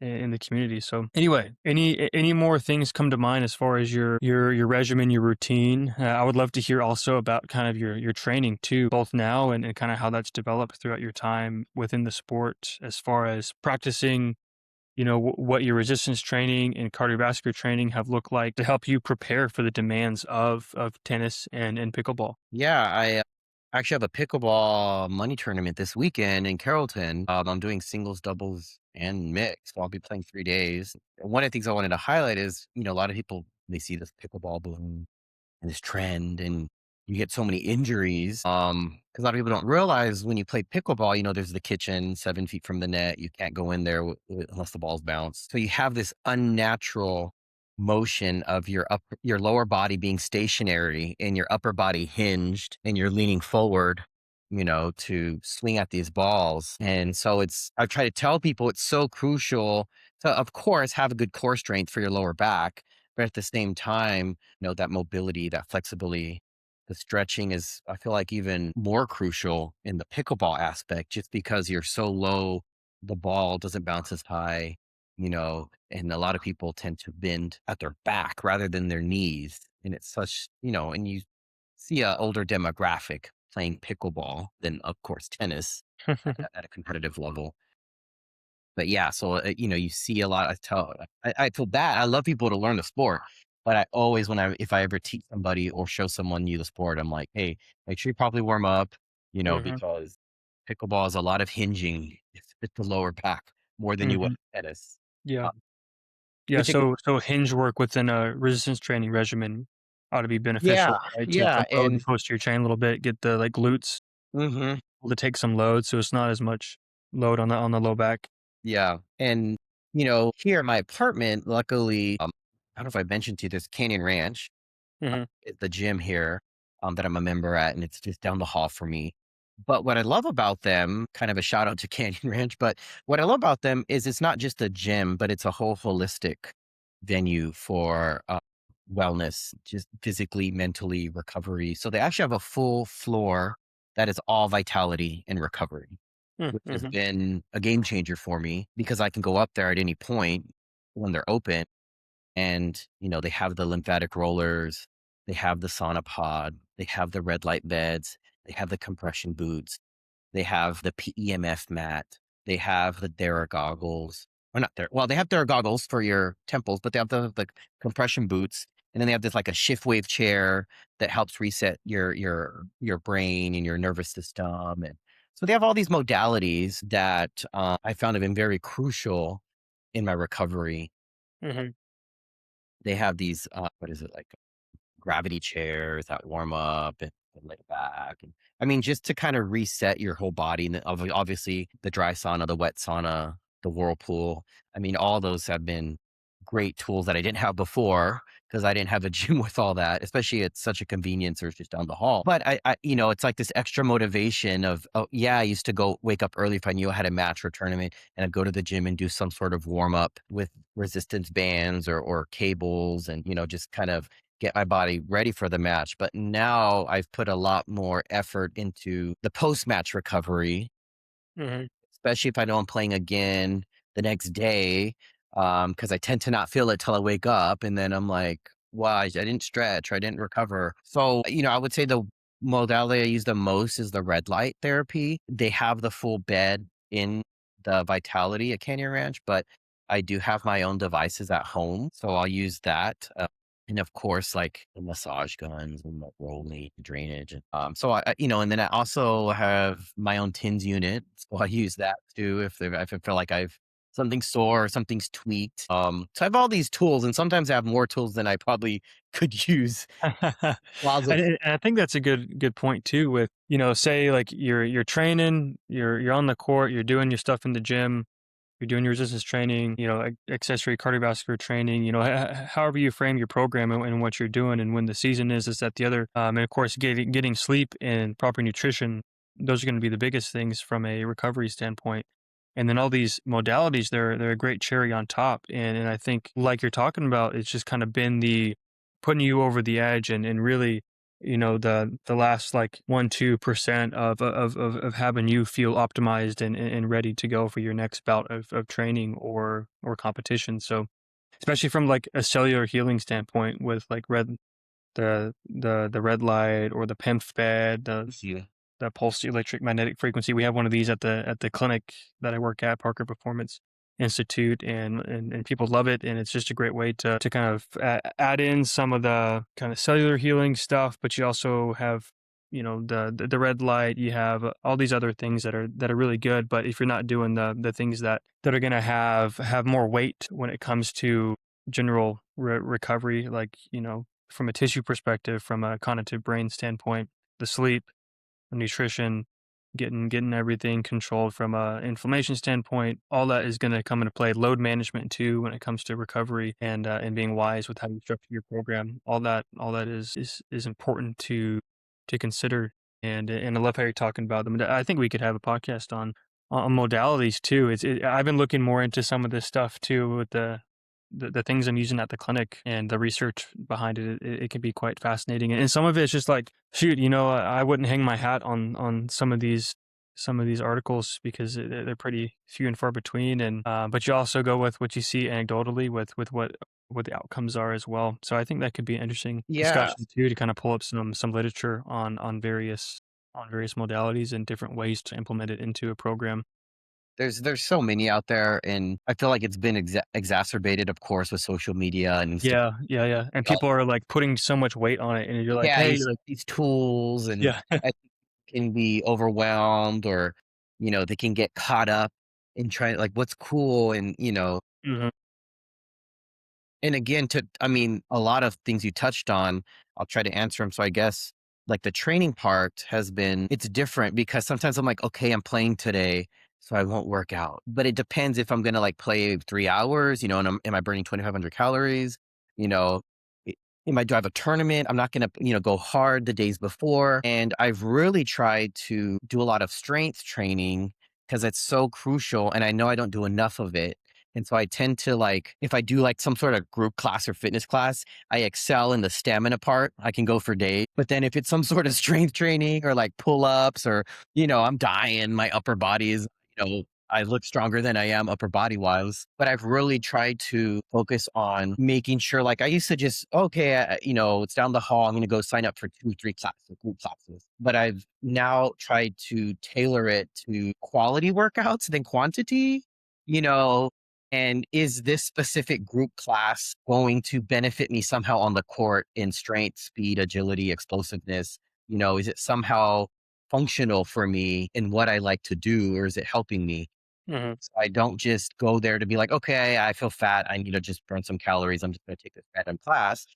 in the community. So anyway, any more things come to mind as far as your regimen, your routine? I would love to hear also about kind of your training too, both now and kind of how that's developed throughout your time within the sport, as far as practicing. What your resistance training and cardiovascular training have looked like to help you prepare for the demands of tennis and pickleball. Yeah, I actually have a pickleball money tournament this weekend in Carrollton. I'm doing singles, doubles, and mixed. So I'll be playing 3 days. One of the things I wanted to highlight is, a lot of people, they see this pickleball boom and this trend, and you get so many injuries. Because a lot of people don't realize when you play pickleball, there's the kitchen 7 feet from the net. You can't go in there unless the ball's bounced. So you have this unnatural motion of your lower body being stationary and your upper body hinged and you're leaning forward, to swing at these balls. And so I try to tell people it's so crucial to, of course, have a good core strength for your lower back, but at the same time, that mobility, that flexibility, the stretching is, I feel like, even more crucial in the pickleball aspect, just because you're so low, the ball doesn't bounce as high, and a lot of people tend to bend at their back rather than their knees. And it's such, and you see a older demographic playing pickleball than, of course, tennis at a competitive level. But yeah, so you see a lot. I feel bad. I love people to learn the sport, but I always, if I ever teach somebody or show someone new the sport, I'm like, hey, make sure you probably warm up, Hmm. because pickleball is a lot of hinging. It's the lower back more than you would Hmm. tennis. Yeah. Uh, Yeah. which it, So hinge work within a resistance training regimen ought to be yeah, beneficial, right? To yeah, load the and posterior chain a little bit, get the like glutes hmm to take some load, so it's not as much load on the low back. yeah, and here in my apartment, luckily, I don't know if I mentioned to you, this Canyon Ranch. Hmm. At the gym here, that I'm a member at, and it's just down the hall for me. But what I love about them, kind of a shout out to Canyon Ranch, but what I love about them is it's not just a gym, but it's a whole holistic venue for wellness, just physically, mentally, recovery. So they actually have a full floor that is all vitality and recovery, which has Mm-hmm. been a game changer for me because I can go up there at any point when they're open, and, they have the lymphatic rollers, they have the sauna pod, they have the red light beds, they have the compression boots, they have the PEMF mat, they have the Dara goggles. Or not there. Well, they have Dara goggles for your temples, but they have the compression boots. And then they have this like a shift wave chair that helps reset your brain and your nervous system. And so they have all these modalities that I found have been very crucial in my recovery. Hmm. They have these, what is it, like gravity chairs that warm up and lay back. And I mean, just to kind of reset your whole body. And then obviously the dry sauna, the wet sauna, the whirlpool. I mean, all those have been great tools that I didn't have before because I didn't have a gym with all that, especially it's such a convenience or it's just down the hall. But it's like this extra motivation of, oh yeah, I used to go wake up early if I knew I had a match or a tournament, and I'd go to the gym and do some sort of warm up with resistance bands or cables, and, just kind of get my body ready for the match. But now I've put a lot more effort into the post match recovery, Hmm. especially if I know I'm playing again the next day. Because I tend to not feel it till I wake up, and then I'm like, "Wow, I didn't stretch, or I didn't recover." So, I would say the modality I use the most is the red light therapy. They have the full bed in the Vitality at Canyon Ranch, but I do have my own devices at home, so I'll use that. And of course, like the massage guns and the rolling drainage. And, so and then I also have my own TINS unit. So I use that too if I feel like I've something sore or something's tweaked. So I have all these tools, and sometimes I have more tools than I probably could use. Closet. And I think that's a good point too. With say like you're training, you're on the court, you're doing your stuff in the gym, you're doing your resistance training, accessory cardiovascular training, however you frame your program and what you're doing and when the season is, that, the other. And of course, getting sleep and proper nutrition, those are going to be the biggest things from a recovery standpoint. And then all these modalities, they're a great cherry on top. And I think, like you're talking about, it's just kind of been the putting you over the edge and really the last like 1-2% of having you feel optimized and ready to go for your next bout of training or competition. So especially from like a cellular healing standpoint with like the red light or the PEMF bed, Yeah. the pulsed electric magnetic frequency. We have one of these at the clinic that I work at, Parker Performance Institute, and people love it. And it's just a great way to kind of add in some of the kind of cellular healing stuff, but you also have the red light. You have all these other things that are really good. But if you're not doing the things that are going to have more weight when it comes to general recovery, like from a tissue perspective, from a cognitive brain standpoint, the sleep, nutrition. getting everything controlled from a inflammation standpoint. All that is going to come into play. Load management too, when it comes to recovery and being wise with how you structure your program. All that is important to consider. And I love how you're talking about them. I think we could have a podcast on modalities too. I've been looking more into some of this stuff too with the things I'm using at the clinic and the research behind it. It can be quite fascinating, and some of it's just like, shoot, I wouldn't hang my hat on some of these articles because they're pretty few and far between, and but you also go with what you see anecdotally with what the outcomes are as well. So I think that could be an interesting Yeah. discussion too, to kind of pull up some literature on various modalities and different ways to implement it into a program. There's so many out there, and I feel like it's been exacerbated, of course, with social media and Instagram. Yeah, yeah, yeah. And people are like putting so much weight on it, and you're like, Yeah, hey, you see like, these tools, and yeah. I think can be overwhelmed, or they can get caught up in trying like what's cool, and Mhm. and again, I mean, a lot of things you touched on, I'll try to answer them. So I guess like the training part has been, it's different because sometimes I'm like, okay, I'm playing today, so I won't work out. But it depends if I'm going to like play 3 hours, and am I burning 2,500 calories? You know, i- do I have a tournament? I'm not going to, go hard the days before. And I've really tried to do a lot of strength training because it's so crucial. And I know I don't do enough of it. And so I tend to like, if I do like some sort of group class or fitness class, I excel in the stamina part. I can go for days. But then if it's some sort of strength training or like pull ups, or, I'm dying, my upper body is, I look stronger than I am upper body wise. But I've really tried to focus on making sure, like I used to just, okay, it's down the hall. I'm going to go sign up for 2, 3 classes, group classes. But I've now tried to tailor it to quality workouts than quantity. You know, and is this specific group class going to benefit me somehow on the court in strength, speed, agility, explosiveness? Is it somehow functional for me in what I like to do, or is it helping me? Mhm. So I don't just go there to be like, okay, I feel fat. I need to just burn some calories. I'm just going to take this random class.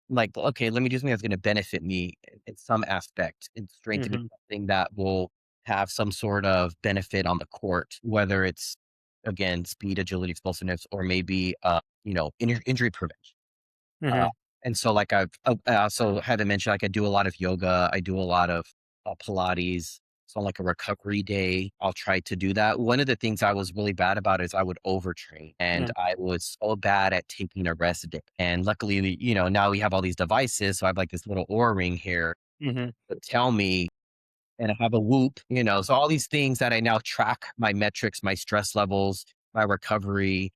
Like, okay, let me do something that's going to benefit me in some aspect, and strength to be Mhm. something that will have some sort of benefit on the court, whether it's again speed, agility, explosiveness, or maybe injury prevention. Uh, Mhm. and so, like I also had to mention, like I do a lot of yoga, I do a lot of Pilates. So, on like a recovery day, I'll try to do that. One of the things I was really bad about is I would overtrain, and Mhm. I was so bad at taking a rest day. And luckily, now we have all these devices, so I have like this little Oura ring here Mhm. that tell me, and I have a Whoop. So all these things that I now track my metrics, my stress levels, my recovery.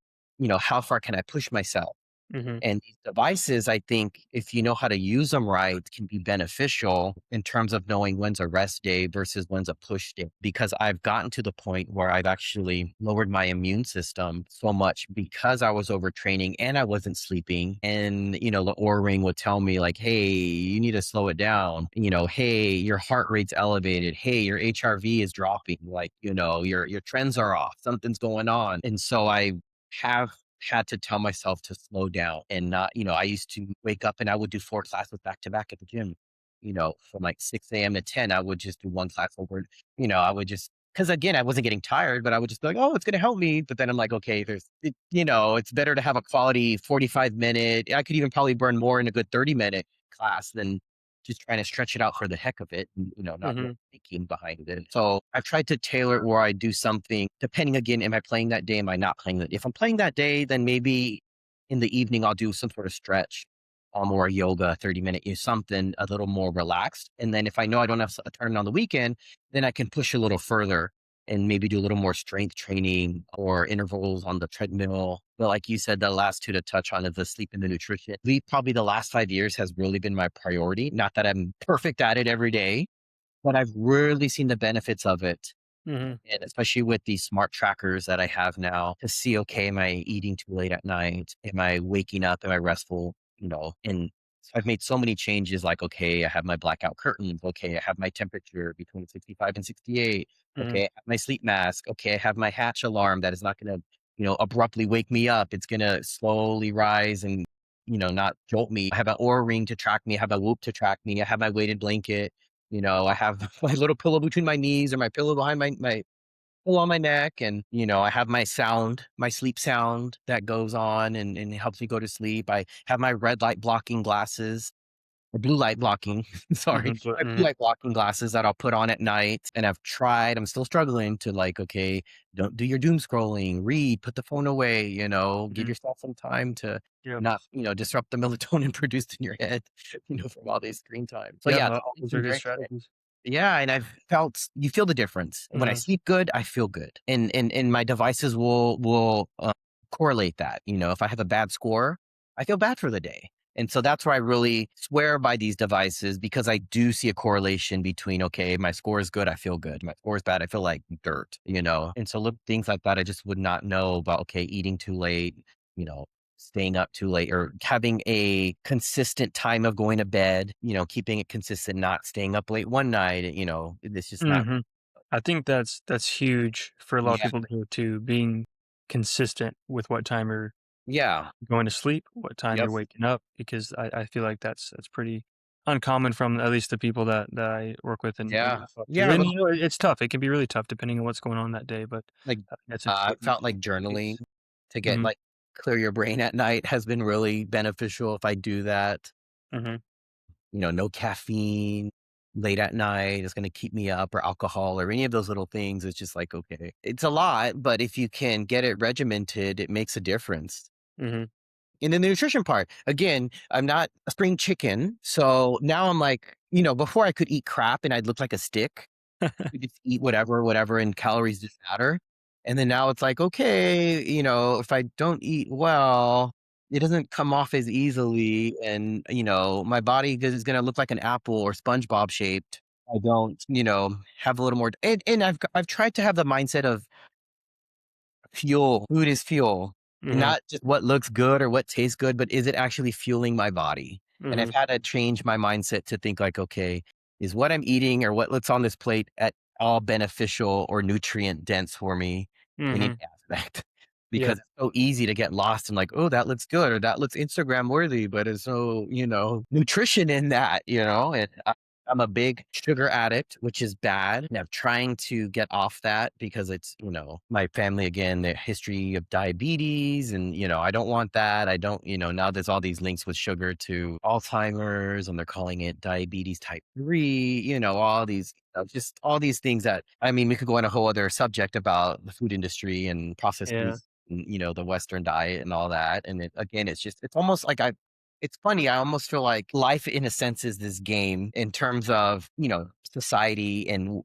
How far can I push myself? Mhm. And these devices, I think, if you know how to use them right, can be beneficial in terms of knowing when's a rest day versus when's a push day. Because I've gotten to the point where I've actually lowered my immune system so much because I was overtraining and I wasn't sleeping. And, the Oura ring would tell me, like, hey, you need to slow it down. Hey, your heart rate's elevated. Hey, your HRV is dropping. Like, your trends are off. Something's going on. And so I have had to tell myself to slow down and not, I used to wake up and I would do 4 classes back to back at the gym, from like 6 a.m. to 10, I would just do one class over, I would just, because again, I wasn't getting tired, but I would just be like, oh, it's going to help me. But then I'm like, okay, it's better to have a quality 45-minute. I could even probably burn more in a good 30-minute class than just trying to stretch it out for the heck of it, and, not really Mhm. thinking behind it. So I've tried to tailor it where I do something depending again, am I playing that day? Am I not playing that? If I'm playing that day, then maybe in the evening I'll do some sort of stretch, or yoga, 30-minute, something a little more relaxed. And then if I know I don't have a tournament on the weekend, then I can push a little further and maybe do a little more strength training or intervals on the treadmill. But like you said, the last two to touch on is the sleep and the nutrition. Sleep probably the last 5 years has really been my priority. Not that I'm perfect at it every day, but I've really seen the benefits of it. Mhm. And especially with these smart trackers that I have now to see, okay, am I eating too late at night? Am I waking up? Am I restful? And so I've made so many changes, like, okay, I have my blackout curtains. Okay, I have my temperature between 65 and 68. Okay, Mhm. I have my sleep mask. Okay, I have my hatch alarm that is not going to, abruptly wake me up. It's going to slowly rise and, not jolt me. I have an Oura ring to track me. I have a Whoop to track me. I have my weighted blanket. I have my little pillow between my knees or my pillow behind my pillow on my neck. And, I have my sleep sound that goes on and it helps me go to sleep. I have my red light blocking glasses or blue light blocking, sorry, my blue Mhm. light blocking glasses that I'll put on at night. And I'm still struggling to like, okay, don't do your doom scrolling, read, put the phone away, give Mhm. yourself some time to Yep. not, disrupt the melatonin produced in your head, from all these screen time. So Yeah, yeah, well, it's those are been good very strategies. yeah, and you feel the difference. When I Mhm. sleep good, I feel good. And my devices will correlate that. If I have a bad score, I feel bad for the day. And so that's where I really swear by these devices because I do see a correlation between, okay, my score is good, I feel good. My score is bad, I feel like dirt. And so little things like that, I just would not know about, okay, eating too late, you know, staying up too late or having a consistent time of going to bed, keeping it consistent, not staying up late one night, it's just not. Mhm. I think that's huge for a lot of Yeah. people to hear too, being consistent with what time you're Yeah. going to sleep, what time Yep. you're waking up, because I feel like that's pretty uncommon from at least the people that I work with and Yeah. I talk to. Yeah. And, it's tough. It can be really tough depending on what's going on that day, but Like, I think that's I important felt like journaling piece. to get Mhm. like clear your brain at night has been really beneficial if I do that. Mhm. No caffeine late at night is going to keep me up or alcohol or any of those little things. It's just like, okay, it's a lot, but if you can get it regimented, it makes a difference. Mhm. And then the nutrition part, again, I'm not a spring chicken. So now I'm like, before I could eat crap and I'd look like a stick. You just eat whatever, and calories just matter. And then now it's like, okay, if I don't eat well, it doesn't come off as easily. And, my body is going to look like an apple or SpongeBob shaped. I don't, have a little more. And I've tried to have the mindset of fuel. Food is fuel. Mhm. Not just what looks good or what tastes good, but is it actually fueling my body? And I've Mhm. had to change my mindset to think like, okay, is what I'm eating or what looks on this plate at all beneficial or nutrient dense for me in any Mhm. aspect? Yeah. Because it's so easy to get lost in like, oh, that looks good or that looks Instagram worthy, but there's no, nutrition in that, and I'm a big sugar addict, which is bad. And I'm trying to get off that because it's, my family, again, the history of diabetes. And, I don't want that. I don't, now there's all these links with sugar to Alzheimer's and they're calling it diabetes type 3, all these, just all these things that, I mean, we could go on a whole other subject about the food industry and processed Yeah. foods, and, the Western diet and all that. And again, it's almost like it's funny. I almost feel like life, in a sense, is this game in terms of, society and,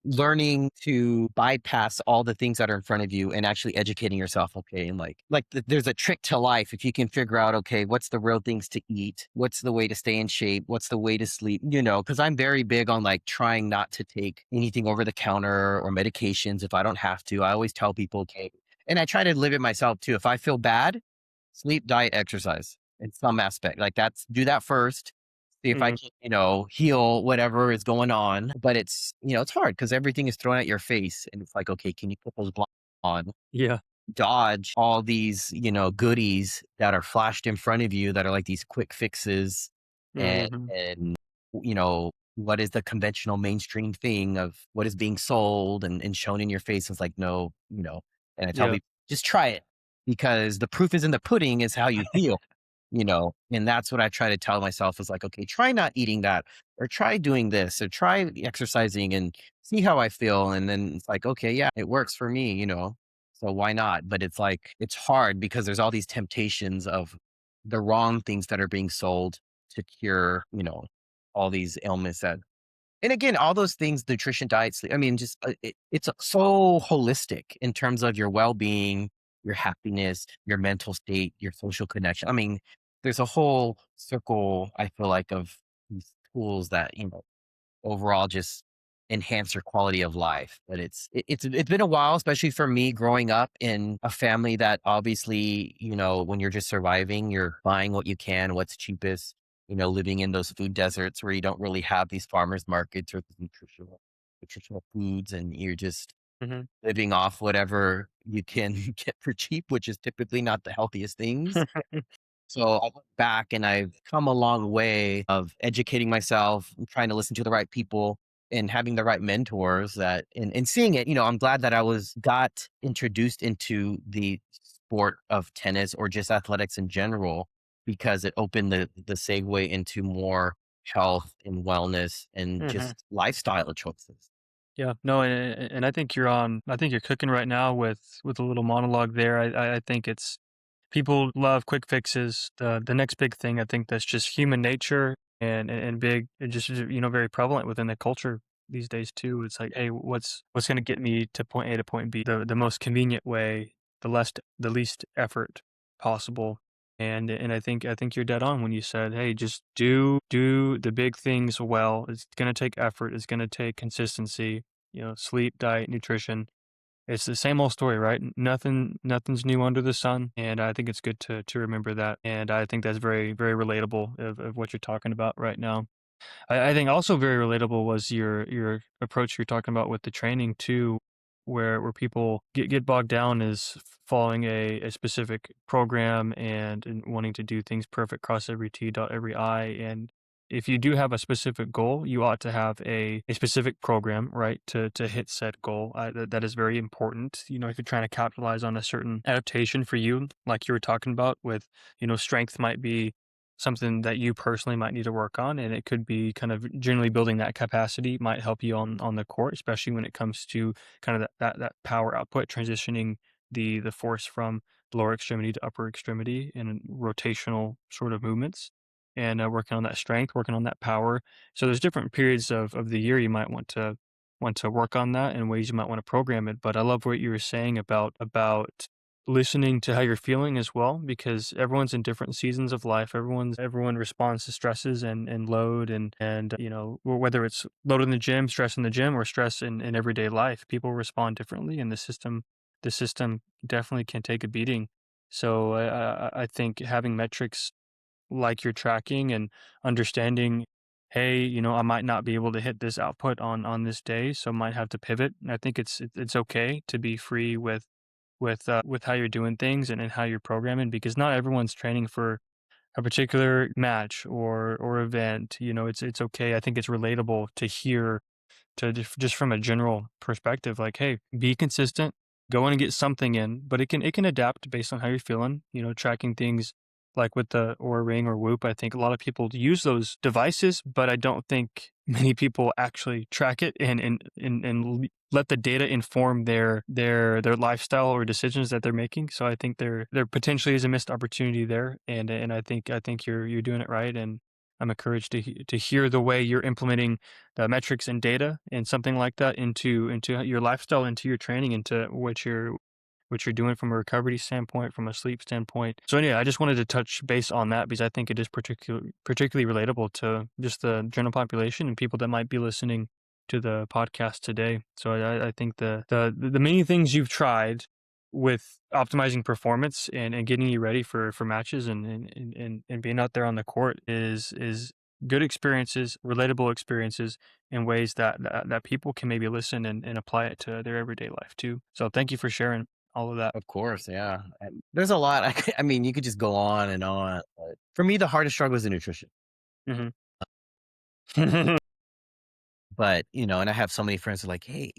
learning to bypass all the things that are in front of you and actually educating yourself. Okay. And there's a trick to life. If you can figure out, okay, what's the real things to eat? What's the way to stay in shape? What's the way to sleep? Because I'm very big on like trying not to take anything over the counter or medications if I don't have to. I always tell people, okay, and I try to live it myself too. If I feel bad, sleep, diet, exercise in some aspect. Like do that first. See if I Mhm. can, heal whatever is going on. But it's, it's hard because everything is thrown at your face. And it's like, okay, can you put those blinders on? Yeah. Dodge all these, goodies that are flashed in front of you that are like these quick fixes Mhm. and what is the conventional mainstream thing of what is being sold and shown in your face is like, no, and I tell Yeah. people, just try it because the proof is in the pudding is how you feel, and that's what I try to tell myself is like, okay, try not eating that or try doing this or try exercising and see how I feel. And then it's like, okay, yeah, it works for me, so why not? But it's like, it's hard because there's all these temptations of the wrong things that are being sold to cure, all these ailments that, and again, all those things, nutrition, diet, sleep, I mean, just it's so holistic in terms of your well-being, your happiness, your mental state, your social connection. I mean, there's a whole circle, I feel like, of these tools that, overall just enhance your quality of life. But it's been a while, especially for me growing up in a family that obviously, when you're just surviving, you're buying what you can, what's cheapest, living in those food deserts where you don't really have these farmers markets or these nutritional foods and you're just Mhm. living off whatever you can get for cheap, which is typically not the healthiest things. So I look back and I've come a long way of educating myself, and trying to listen to the right people and having the right mentors that and seeing it, I'm glad that got introduced into the sport of tennis or just athletics in general because it opened the segue into more health and wellness and Hmm. just lifestyle choices. Yeah, no, and I think you're on. I think you're cooking right now with a little monologue there. I think it's people love quick fixes. The next big thing I think that's just human nature and big and just very prevalent within the culture these days too. It's like, hey, what's going to get me to point A to point B the most convenient way, the least effort possible. And I think you're dead on when you said, hey, just do the big things well. It's going to take effort. It's going to take consistency. Sleep, diet, nutrition, it's the same old story, right? Nothing's new under the sun, and I think it's good to remember that. And I think that's very very relatable of what you're talking about right now. I think also very relatable was your approach you're talking about with the training too, where people get bogged down is following a specific program and wanting to do things perfect, cross every T, dot every I. And if you do have a specific goal, you ought to have a specific program, right, to hit said goal. That is very important. If you're trying to capitalize on a certain adaptation for you, like you were talking about with, strength might be something that you personally might need to work on, and it could be kind of generally building that capacity might help you on the court, especially when it comes to kind of that power output, transitioning the force from lower extremity to upper extremity in rotational sort of movements, and working on that strength, working on that power. So there's different periods of the year you might want to work on that and ways you might want to program it. But I love what you were saying about listening to how you're feeling as well, because everyone's in different seasons of life. Everyone responds to stresses and load and whether it's load in the gym, stress in the gym, or stress in everyday life, people respond differently, and the system definitely can take a beating. So I think having metrics like you're tracking and understanding, hey, I might not be able to hit this output on this day, so might have to pivot. And I think it's okay to be free with how you're doing things and how you're programming, because not everyone's training for a particular match or event. It's okay. I think it's relatable to hear to just from a general perspective, like, hey, be consistent, go in and get something in, but it can adapt based on how you're feeling. Tracking things like with the Aura Ring or Whoop. I think a lot of people use those devices, but I don't think many people actually track it and let the data inform their lifestyle or decisions that they're making. So I think there potentially is a missed opportunity there, and I think you're doing it right, and I'm encouraged to hear the way you're implementing the metrics and data and something like that into your lifestyle, into your training, into what you're doing from a recovery standpoint, from a sleep standpoint. So anyway, I just wanted to touch base on that because I think it is particularly relatable to just the general population and people that might be listening to the podcast today. So I think the many things you've tried with optimizing performance and getting you ready for matches and being out there on the court is good experiences, relatable experiences in ways that people can maybe listen and apply it to their everyday life too. So thank you for sharing all of that. Of course, yeah. And there's a lot. I mean, you could just go on and on. But for me, the hardest struggle is the nutrition. Hmm. But, and I have so many friends who are like, hey,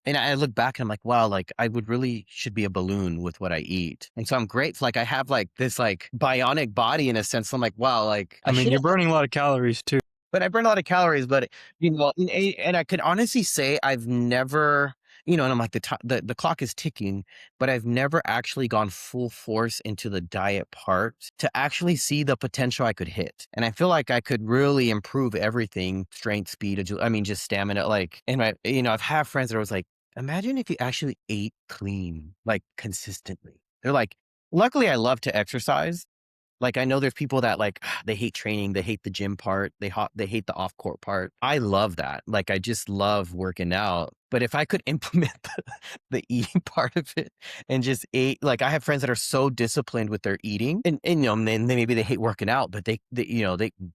and I look back and I'm like, wow, like I would really should be a balloon with what I eat. And so I'm grateful. Like I have like this like bionic body in a sense. So I'm like, wow, like I I mean, should you're burning a lot of calories too. but I burn a lot of calories. But and I could honestly say I've never, and I'm like the clock is ticking, but I've never actually gone full force into the diet part to actually see the potential I could hit. And I feel like I could really improve everything: strength, speed, I mean, just stamina. Like, and I've had friends that was like, imagine if you actually ate clean, like consistently. They're like, luckily, I love to exercise. Like, I know there's people that like, they hate training, they hate the gym part, they hate the off court part. I love that. Like, I just love working out. But if I could implement the eating part of it and just eat, like I have friends that are so disciplined with their eating and then maybe they hate working out, but they're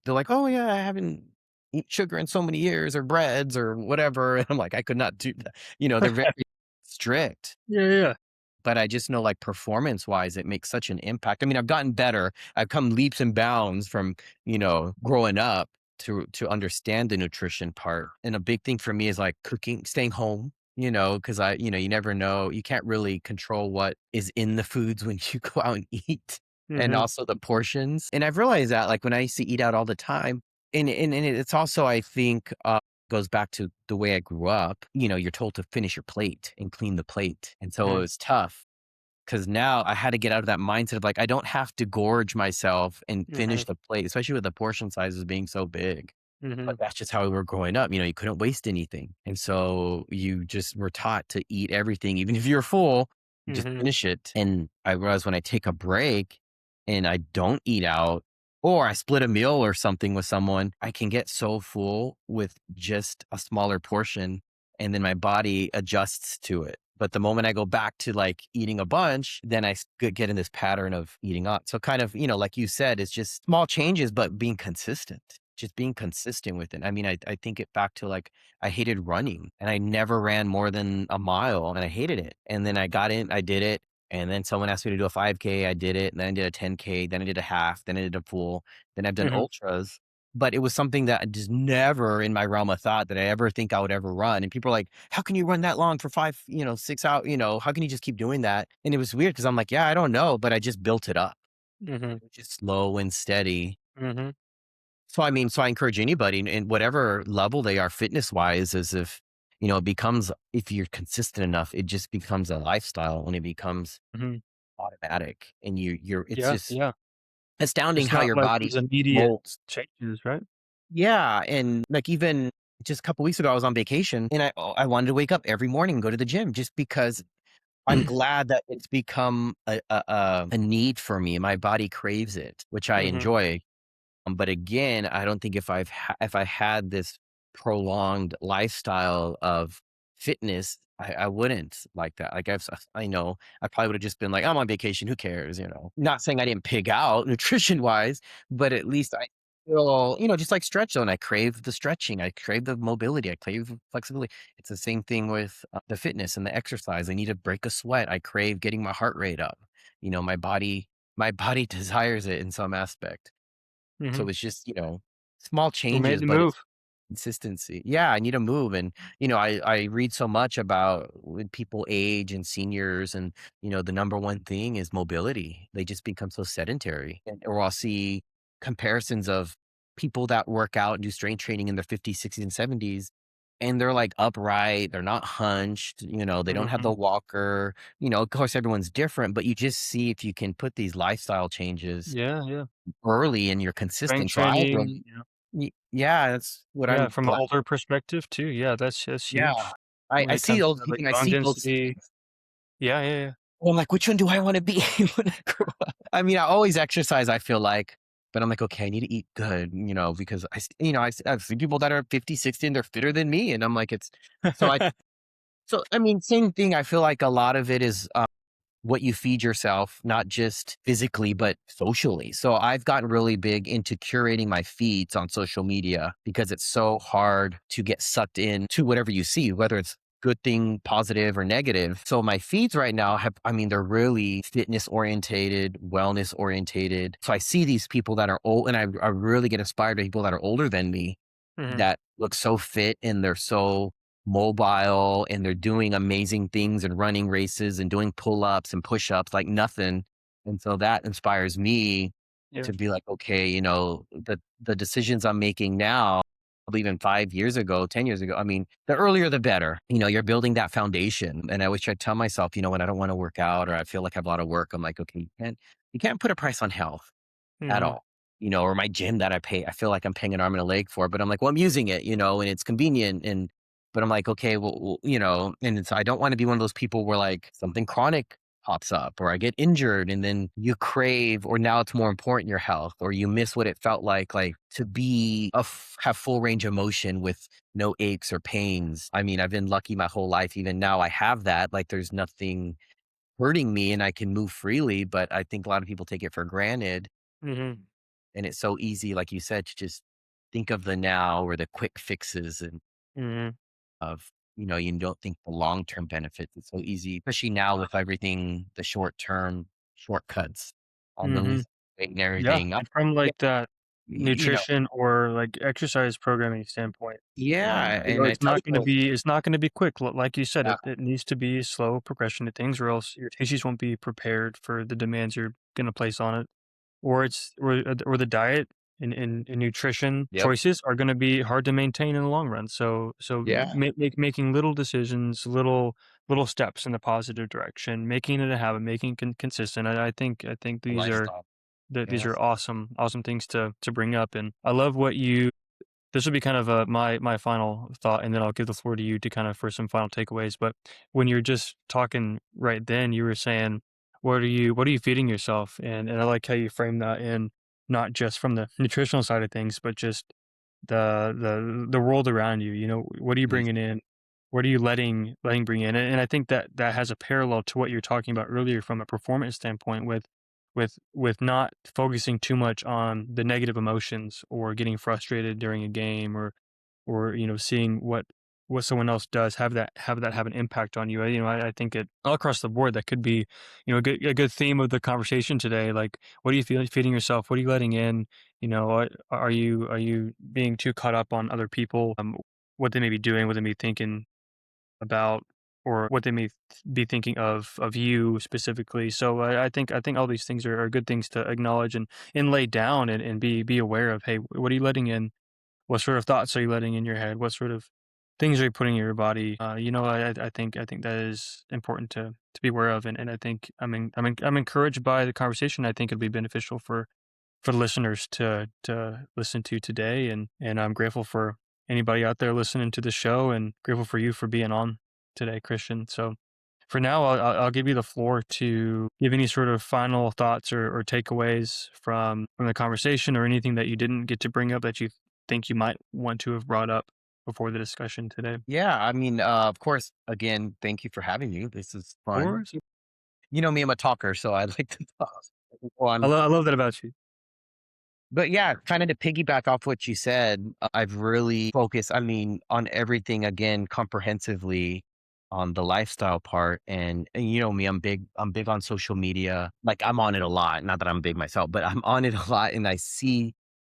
like, oh yeah, I haven't eat sugar in so many years or breads or whatever. And I'm like, I could not do that. They're very strict. Yeah, yeah. but I just know like performance wise, it makes such an impact. I mean, I've gotten better. I've come leaps and bounds from, growing up to understand the nutrition part. And a big thing for me is like cooking, staying home, because you never know. You can't really control what is in the foods when you go out and eat and Mhm. also the portions. And I've realized that like when I used to eat out all the time, and it's also, I think, goes back to the way I grew up. You're told to finish your plate and clean the plate. And so it Mhm. was tough because now I had to get out of that mindset of like, I don't have to gorge myself and finish Mhm. the plate, especially with the portion sizes being so big. But Mhm. that's just how we were growing up. You couldn't waste anything. And so you just were taught to eat everything. Even if you're full, just Mhm. finish it. And I realized when I take a break and I don't eat out or I split a meal or something with someone, I can get so full with just a smaller portion. And then my body adjusts to it. But the moment I go back to like eating a bunch, then get in this pattern of eating up. So kind of, like you said, it's just small changes, but being consistent, just being consistent with it. I mean, I think it back to like, I hated running and I never ran more than a mile and I hated it. And then I got in, I did it. And then someone asked me to do a 5K. I did it. And then I did a 10K. Then I did a half. Then I did a full. Then I've done Mhm. ultras. But it was something that I just never in my realm of thought that I ever think I would ever run. And people are like, how can you run that long for 5, 6 hours? How can you just keep doing that? And it was weird because I'm like, yeah, I don't know, but I just built it up. Mhm. It was just slow and steady. Mhm. So I mean, so I encourage anybody in whatever level they are fitness wise, is if, it becomes, if you're consistent enough, it just becomes a lifestyle and it becomes Mhm. automatic. And it's Yeah, just yeah. astounding It's how not your like body these immediate molds. changes, right? Yeah, and, like, even just a couple weeks ago, I was on vacation, and I wanted to wake up every morning and go to the gym just because I'm glad that it's become a need for me. My body craves it, which I Mhm. enjoy. But again, I don't think if I had this prolonged lifestyle of fitness, I wouldn't like that. Like I know I probably would have just been like, I'm on vacation, who cares? Not saying I didn't pig out nutrition wise, but at least I feel, just like stretch zone. I crave the stretching, I crave the mobility, I crave flexibility. It's the same thing with the fitness and the exercise. I need to break a sweat. I crave getting my heart rate up. My body desires it in some aspect. So Mhm. it's just, small We made changes, the but move. it's consistency. Yeah, I need to move. And, I read so much about when people age and seniors and, the number one thing is mobility. They just become so sedentary. Or I'll see comparisons of people that work out and do strength training in their 50s, 60s, and 70s. And they're like upright, they're not hunched, they don't have the Mhm. walker. Of course, everyone's different, but you just see if you can put these lifestyle changes Yeah, yeah. early and you're Strength consistent. So I training, really yeah, that's what yeah, I'm from an glad. older perspective too. Yeah, that's Yeah. huge I when I it see comes those to like and I bone see those density. things. Yeah, yeah, yeah. I'm like, "Which one do I wanna be when I grow up?" I mean, I always exercise, I feel like, but I'm like, "Okay, I need to eat good," because I see people that are 50, 60, and they're fitter than me, and I'm like, it's so I mean, same thing, I feel like a lot of it is, what you feed yourself, not just physically, but socially. So I've gotten really big into curating my feeds on social media because it's so hard to get sucked in to whatever you see, whether it's good thing, positive or negative. So my feeds right now they're really fitness orientated, wellness orientated. So I see these people that are old and I really get inspired by people that are older than me Mhm. that look so fit and they're so mobile and they're doing amazing things and running races and doing pull-ups and push-ups like nothing. And so that inspires me Yeah. to be like, okay, the decisions I'm making now, probably even 5 years ago, 10 years ago, I mean, the earlier the better. You're building that foundation. And I wish I'd tell myself, when I don't want to work out or I feel like I have a lot of work, I'm like, okay, you can't put a price on health at Mhm. all. Or my gym that I feel like I'm paying an arm and a leg for, but I'm like, well, I'm using it, and it's convenient. But I'm like, okay, well, and I don't want to be one of those people where like something chronic pops up or I get injured and then you crave, or now it's more important, your health, or you miss what it felt like to have full range of motion with no aches or pains. I mean, I've been lucky my whole life. Even now I have that, like there's nothing hurting me and I can move freely, but I think a lot of people take it for granted. Mhm. And it's so easy, like you said, to just think of the now or the quick fixes and Mhm. of you don't think the long-term benefits. It's so easy, especially now with everything, the short-term shortcuts on the Mhm. losing weight and Yeah, everything. and from, Yeah, like, that you know, nutrition or, like, exercise programming standpoint, yeah, you know, and I tell people, it's not gonna be quick. L Like you said, yeah, it needs to be a slow progression to things or else your tissues won't be prepared for the demands you're gonna place on it. Or the diet and nutrition yep, choices are gonna be hard to maintain in the long run. So yeah, making little decisions, little steps in the positive direction, making it a habit, making it consistent. I think a lifestyle. these are Yes. awesome things to bring up, and I love what you this would be kind of, my final thought, and then I'll give the floor to you to kind of for some final takeaways, but when you're just talking right then, you were saying, what are you feeding yourself?" And I like how you frame that in not just from the nutritional side of things, but just the world around you, you know, what are you Mhm. bringing in? What are you letting bring in? And I think that that has a parallel to what you're talking about earlier from a performance standpoint with not focusing too much on the negative emotions or getting frustrated during a game or you know seeing what someone else does have an impact on you. You know, I think it all across the board that could be you know a good theme of the conversation today. Like, what are you feeding yourself? What are you letting in? You know, are you being too caught up on other people, what they may be doing, what they may be thinking about, or what they may be thinking of you specifically. So I think all these things are good things to acknowledge and lay down and be aware of. Hey, what are you letting in? What sort of thoughts are you letting in your head? What sort of things are you putting in your body? You know, I think that is important to be aware of, and I think I'm encouraged by the conversation. I think it'll be beneficial for the listeners to listen to today, and I'm grateful for anybody out there listening to the show, and grateful for you for being on today, Christian. So for now, I'll give you the floor to give any sort of final thoughts or takeaways from the conversation, or anything that you didn't get to bring up that you think you might want to have brought up before the discussion today. Of Yeah, I mean, of course, again, thank you for having me. This is fun. course. You know me, I'm a talker, so I like to talk. On, I love that about you. but yeah, kind of to piggyback off what you said, I've really focused, I mean, on everything again comprehensively on the lifestyle part. And you know me, I'm big on social media. Like I'm on it a lot. Not that I'm big myself, but I'm on it a lot, and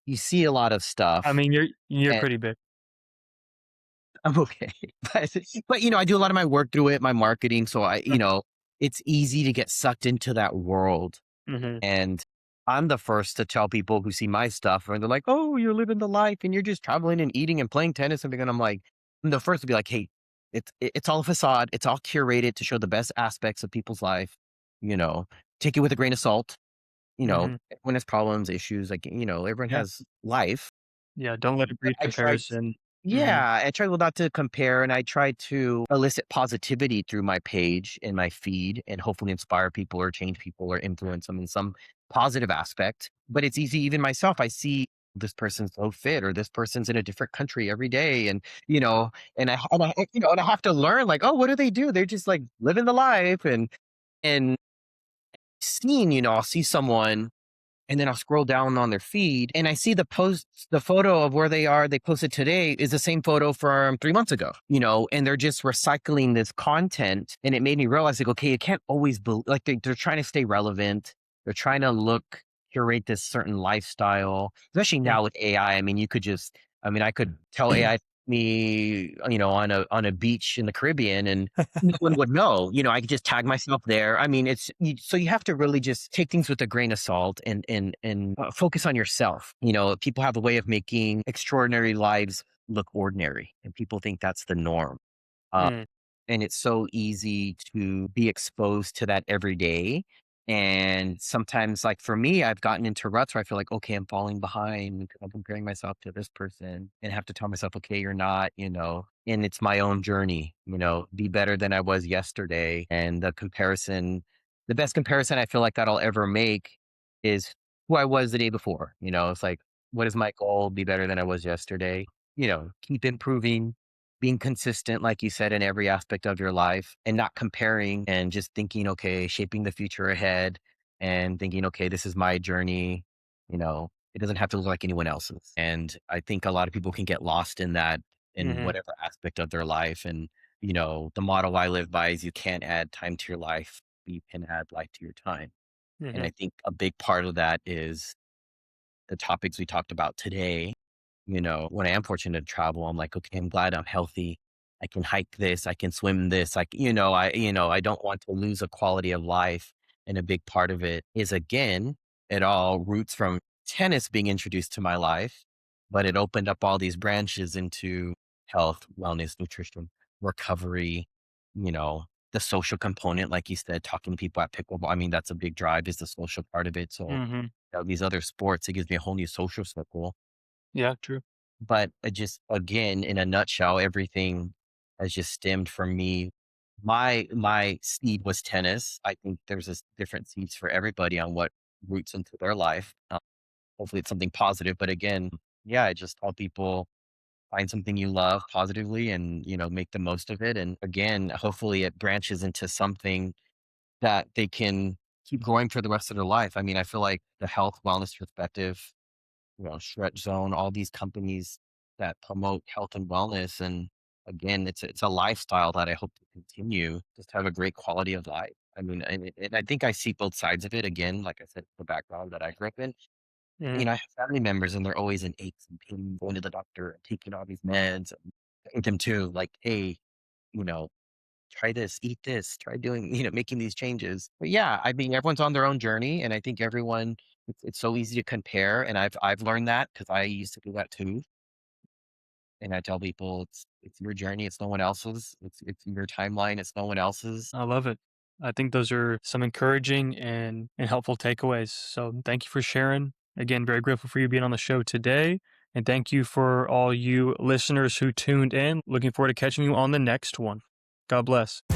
you see a lot of I stuff. mean, you're pretty big. I'm okay. But, I do a lot of my work through it, my marketing, so it's easy to get sucked into that world, Hmm. and I'm the first to tell people who see my stuff, and they're like, "Oh, you're living the life, and you're just traveling and eating and playing tennis," and I'm like, I'm the first to be like, "Hey, it's all a facade. It's all curated to show the best aspects of people's life, you know, take it with a grain of salt." Hmm. Everyone has problems, issues, like, everyone Yeah, has life, yeah. Don't let it but breed I try. comparison. Hmm. Yeah, I try not to compare, and I try to elicit positivity through my page and my feed and hopefully inspire people or change people or influence them in some positive aspect. But it's easy, even myself, I see this person's so fit or this person's in a different country every day. And I have to learn like, oh, what do they do? They're just like living the life and I'll see someone and then I'll scroll down on their feed and I see the photo of where they are, they posted today is the same photo from 3 months ago, and they're just recycling this content. And it made me realize, like, okay, it can't always be like they're trying to stay relevant. They're trying to curate this certain lifestyle, especially now with AI. I mean, I could tell AI me, on a beach in the Caribbean and no one would know. I could just tag myself there. I mean, so you have to really just take things with a grain of salt and focus on yourself. People have a way of making extraordinary lives look ordinary, and people think that's the norm. Uh, Mm, and it's so easy to be exposed to that every day. And sometimes, like for me, I've gotten into ruts where I feel like, okay, I'm falling behind because I'm comparing myself to this person and have to tell myself, okay, you're not, and it's my own journey, be better than I was yesterday. And the best comparison I feel like that I'll ever make is who I was the day before. It's like, what is my goal? Be better than I was yesterday, keep improving, being consistent, like you said, in every aspect of your life and not comparing and just thinking, okay, shaping the future ahead and thinking, okay, this is my journey. It doesn't have to look like anyone else's. And I think a lot of people can get lost in that in mhm. whatever aspect of their life. And the model I live by is you can't add time to your life, you can add life to your time. And Hmm. I think a big part of that is the topics we talked about today. When I am fortunate to travel, I'm like, okay, I'm glad I'm healthy. I can hike this, I can swim this. I don't want to lose a quality of life. And a big part of it is again, it all roots from tennis being introduced to my life, but it opened up all these branches into health, wellness, nutrition, recovery, you know, the social component, like you said, talking to people at pickleball. I mean, that's a big drive is the social part of it. So Hmm. these other sports, it gives me a whole new social circle. Yeah, true. But just again, in a nutshell, everything has just stemmed from me. My seed was tennis. I think there's this different seeds for everybody on what roots into their life. Hopefully, it's something positive. But again, yeah, I just tell people find something you love positively, and make the most of it. And again, hopefully, it branches into something that they can keep growing for the rest of their life. I mean, I feel like the health wellness perspective, Stretch Zone, all these companies that promote health and wellness. And again, it's a lifestyle that I hope to continue, just to have a great quality of life. I mean, and I think I see both sides of it. Again, like I said, the background that I grew up in. Hmm. I have family members, and they're always in aches and pains, going to the doctor and taking all these meds. And I think them too, like, hey, you know, try this, eat this, try doing, making these changes. But yeah, I mean, everyone's on their own journey, and I think everyone, it's so easy to compare, and I've learned that because I used to do that too. And I tell people it's your journey, it's no one else's. It's your timeline, it's no one else's. I love it. I think those are some encouraging and helpful takeaways. So thank you for sharing. Again, very grateful for you being on the show today. And thank you for all you listeners who tuned in. Looking forward to catching you on the next one. God bless.